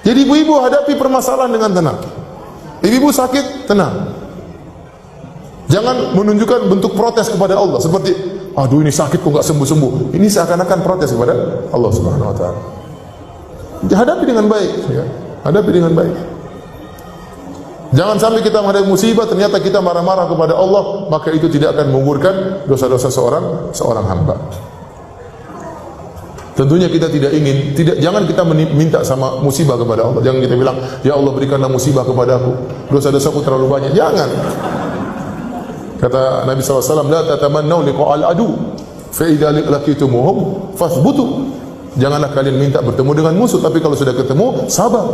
S1: Jadi ibu-ibu hadapi permasalahan dengan tenang. Ibu-ibu sakit, tenang. Jangan menunjukkan bentuk protes kepada Allah seperti, aduh ini sakit kok nggak sembuh-sembuh. Ini seakan-akan protes kepada Allah Subhanahu Wa Taala. Hadapi dengan baik, ya. Hadapi dengan baik. Jangan sampai kita menghadapi musibah ternyata kita marah-marah kepada Allah, maka itu tidak akan menggugurkan dosa-dosa seorang hamba. Tentunya kita tidak ingin, jangan kita minta sama musibah kepada Allah. Jangan kita bilang, ya Allah berikanlah musibah kepadaku, dosa-dosaku terlalu banyak. Jangan. Kata Nabi SAW, la tatamannau liqa'al adu, fa idza laqitumuhum fathbutu. Janganlah kalian minta bertemu dengan musuh, tapi kalau sudah ketemu, sabar.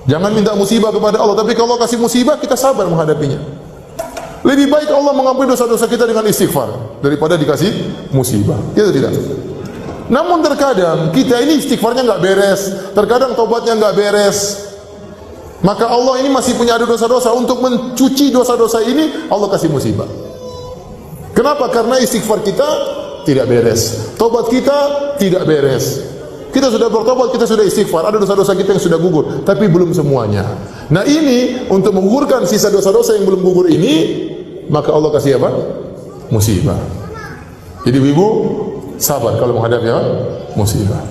S1: Jangan minta musibah kepada Allah, tapi kalau Allah kasih musibah, kita sabar menghadapinya. Lebih baik Allah mengampuni dosa-dosa kita dengan istighfar daripada dikasih musibah. Kita tidak. Namun terkadang kita ini istighfarnya nggak beres, terkadang tobatnya nggak beres. Maka Allah ini masih punya ada dosa-dosa, untuk mencuci dosa-dosa ini Allah kasih musibah. Kenapa? Karena istighfar kita tidak beres, tobat kita tidak beres. Kita sudah bertobat, kita sudah istighfar, ada dosa-dosa kita yang sudah gugur, tapi belum semuanya. Nah ini untuk menggugurkan sisa dosa-dosa yang belum gugur ini, maka Allah kasih apa? Musibah. Jadi ibu sabar kalau menghadapi apa? Musibah.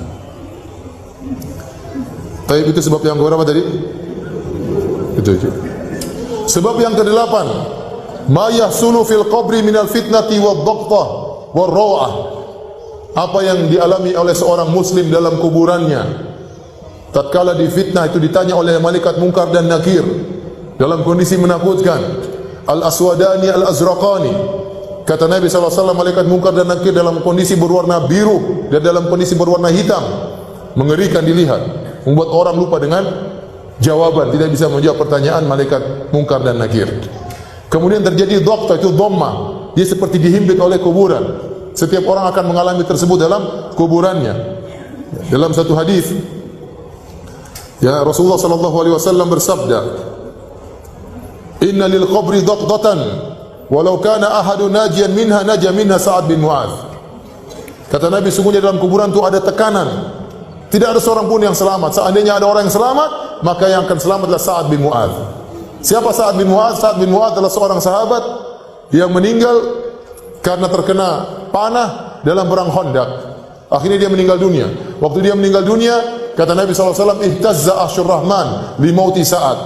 S1: Tapi itu sebab yang keberapa tadi? Itu. Sebab yang ke-8, ma yahsulu fil qabri minal fitnati wad dhaqtah war raw'ah. Apa yang dialami oleh seorang muslim dalam kuburannya tatkala difitnah, itu ditanya oleh malaikat Munkar dan Nakir dalam kondisi menakutkan. Al-aswadani al-azraqani, kata Nabi SAW, malaikat Munkar dan Nakir dalam kondisi berwarna biru dan dalam kondisi berwarna hitam, mengerikan dilihat, membuat orang lupa dengan jawaban, tidak bisa menjawab pertanyaan malaikat Munkar dan Nakir. Kemudian terjadi dhaqtah, itu dhammah, dia seperti dihimpit oleh kuburan. Setiap orang akan mengalami tersebut dalam kuburannya. Dalam satu hadis, ya Rasulullah sallallahu alaihi wasallam bersabda, "Inna lil qabri dhaqdatan, walau kana ahadun najiyan minha naja minha Sa'ad bin Mu'adz." Kata Nabi, sungguhnya dalam kuburan itu ada tekanan. Tidak ada seorang pun yang selamat. Seandainya ada orang yang selamat, maka yang akan selamat adalah Sa'ad bin Mu'adz. Siapa Sa'ad bin Mu'adz? Sa'ad bin Mu'adz adalah seorang sahabat yang meninggal karena terkena panah dalam perang Khandaq. Akhirnya dia meninggal dunia. Waktu dia meninggal dunia, kata Nabi SAW, ihtazza arsyur rahman li mauti Sa'ad.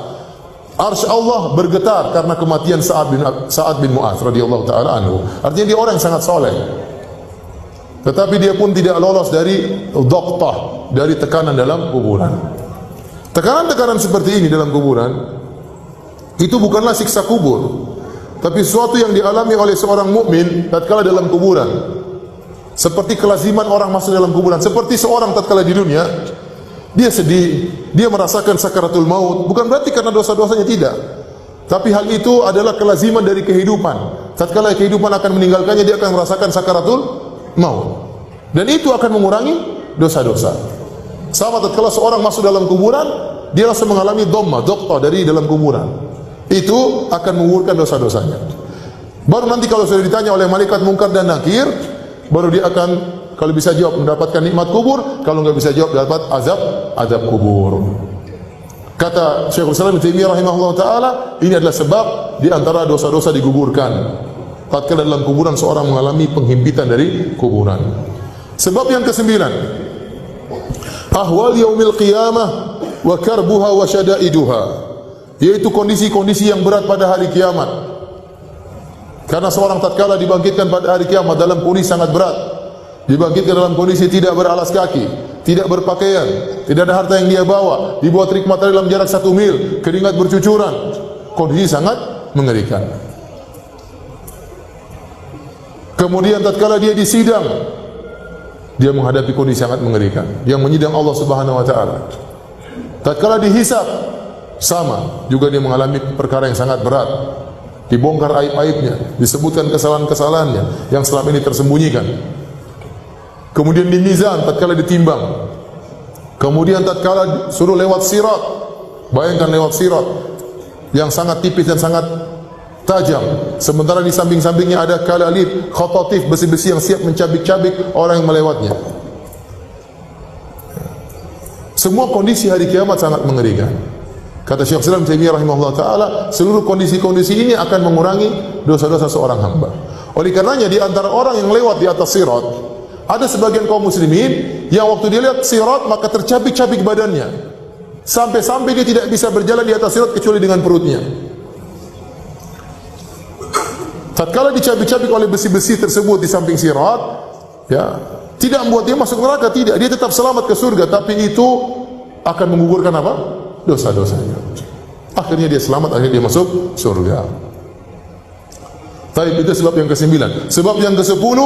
S1: Arsy Allah bergetar karena kematian Sa'ad bin Mu'adz radhiyallahu taala anhu. Artinya dia orang yang sangat soleh. Tetapi dia pun tidak lolos dari dhaqtah, dari tekanan dalam kuburan. Tekanan-tekanan seperti ini dalam kuburan itu bukanlah siksa kubur, tapi sesuatu yang dialami oleh seorang mukmin tatkala dalam kuburan. Seperti kelaziman orang masuk dalam kuburan. Seperti seorang tatkala di dunia, dia sedih, dia merasakan sakaratul maut. Bukan berarti karena dosa-dosanya, tidak. Tapi hal itu adalah kelaziman dari kehidupan. Tatkala kehidupan akan meninggalkannya, dia akan merasakan sakaratul maut. Dan itu akan mengurangi dosa-dosa. Sama tatkala seorang masuk dalam kuburan, dia langsung mengalami dhammah, dhaqtah dari dalam kuburan. Itu akan menggugurkan dosa-dosanya. Baru nanti kalau sudah ditanya oleh malaikat Munkar dan Nakir, baru dia akan, kalau bisa jawab, mendapatkan nikmat kubur. Kalau nggak bisa jawab, dapat azab kubur. Kata Syekhul Islam Ibnu Taimiyah rahimahullah taala, ini adalah sebab di antara dosa-dosa digugurkan tatkala dalam kuburan seorang mengalami penghimpitan dari kuburan. Sebab yang ke-9, ahwal yaumil qiyamah wa karbuha wa syada'iduha, yaitu kondisi-kondisi yang berat pada hari kiamat. Karena seorang tatkala dibangkitkan pada hari kiamat dalam kondisi sangat berat, dibangkitkan dalam kondisi tidak beralas kaki, tidak berpakaian, tidak ada harta yang dia bawa, di bawah terik matahari dalam jarak 1 mil, keringat bercucuran, kondisi sangat mengerikan. Kemudian tatkala dia disidang, dia menghadapi kondisi sangat mengerikan, yang menyidang Allah Subhanahu wa taala. Tatkala dihisab, sama, juga dia mengalami perkara yang sangat berat. Dibongkar aib-aibnya, disebutkan kesalahan-kesalahannya yang selama ini tersembunyikan. Kemudian di mizan tatkala ditimbang. Kemudian tatkala suruh lewat sirat. Bayangkan lewat sirat yang sangat tipis dan sangat tajam, sementara di samping-sampingnya ada kalalib, khatatif, besi-besi yang siap mencabik-cabik orang yang melewatnya. Semua kondisi hari kiamat sangat mengerikan. Kata Syekh Islam Taimiyah rahimahullah taala, seluruh kondisi-kondisi ini akan mengurangi dosa-dosa seorang hamba. Oleh karenanya di antara orang yang lewat di atas sirat, ada sebagian kaum muslimin yang waktu dia lihat sirat maka tercabik-cabik badannya, sampai-sampai dia tidak bisa berjalan di atas sirat kecuali dengan perutnya. Tatkala dicabik-cabik oleh besi-besi tersebut di samping sirat, ya, tidak membuat dia masuk neraka, tidak, dia tetap selamat ke surga, tapi itu akan menggugurkan apa? Dosa-dosanya. Akhirnya dia selamat, akhirnya dia masuk surga. Taib, itu sebab yang ke-9. Sebab yang ke-10,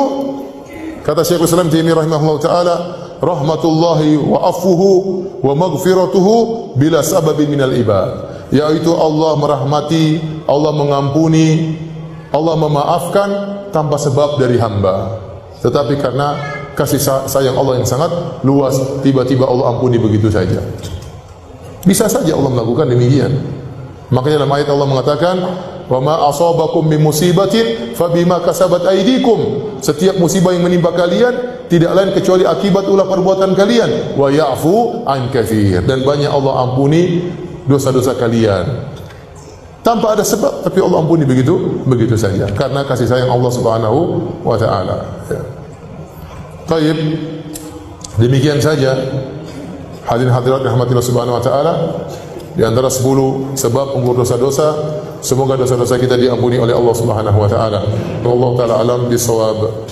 S1: kata Syekhul Islam Taimiyah rahimahullah taala, rahmatullahi wa afuhu wa maghfiratuhu bila sababin minal ibad, yaitu Allah merahmati, Allah mengampuni, Allah memaafkan tanpa sebab dari hamba, tetapi karena kasih sayang Allah yang sangat luas, tiba-tiba Allah ampuni begitu saja. Bisa saja Allah melakukan demikian. Makanya dalam ayat Allah mengatakan, wa ma asabakum min musibatin fabima kasabat aydikum, setiap musibah yang menimpa kalian tidak lain kecuali akibat ulah perbuatan kalian, wa ya'fu an katsir, dan banyak Allah ampuni dosa-dosa kalian tanpa ada sebab, tapi Allah ampuni begitu saja karena kasih sayang Allah Subhanahu wa taala. Ya. Baik, demikian saja hadirin hadirat rahmatillah Subhanahu wa taala, di antara 10 sebab penggugur dosa-dosa. Semoga dosa-dosa kita diampuni oleh Allah Subhanahu wa taala. Wallahu taala alam bisawab.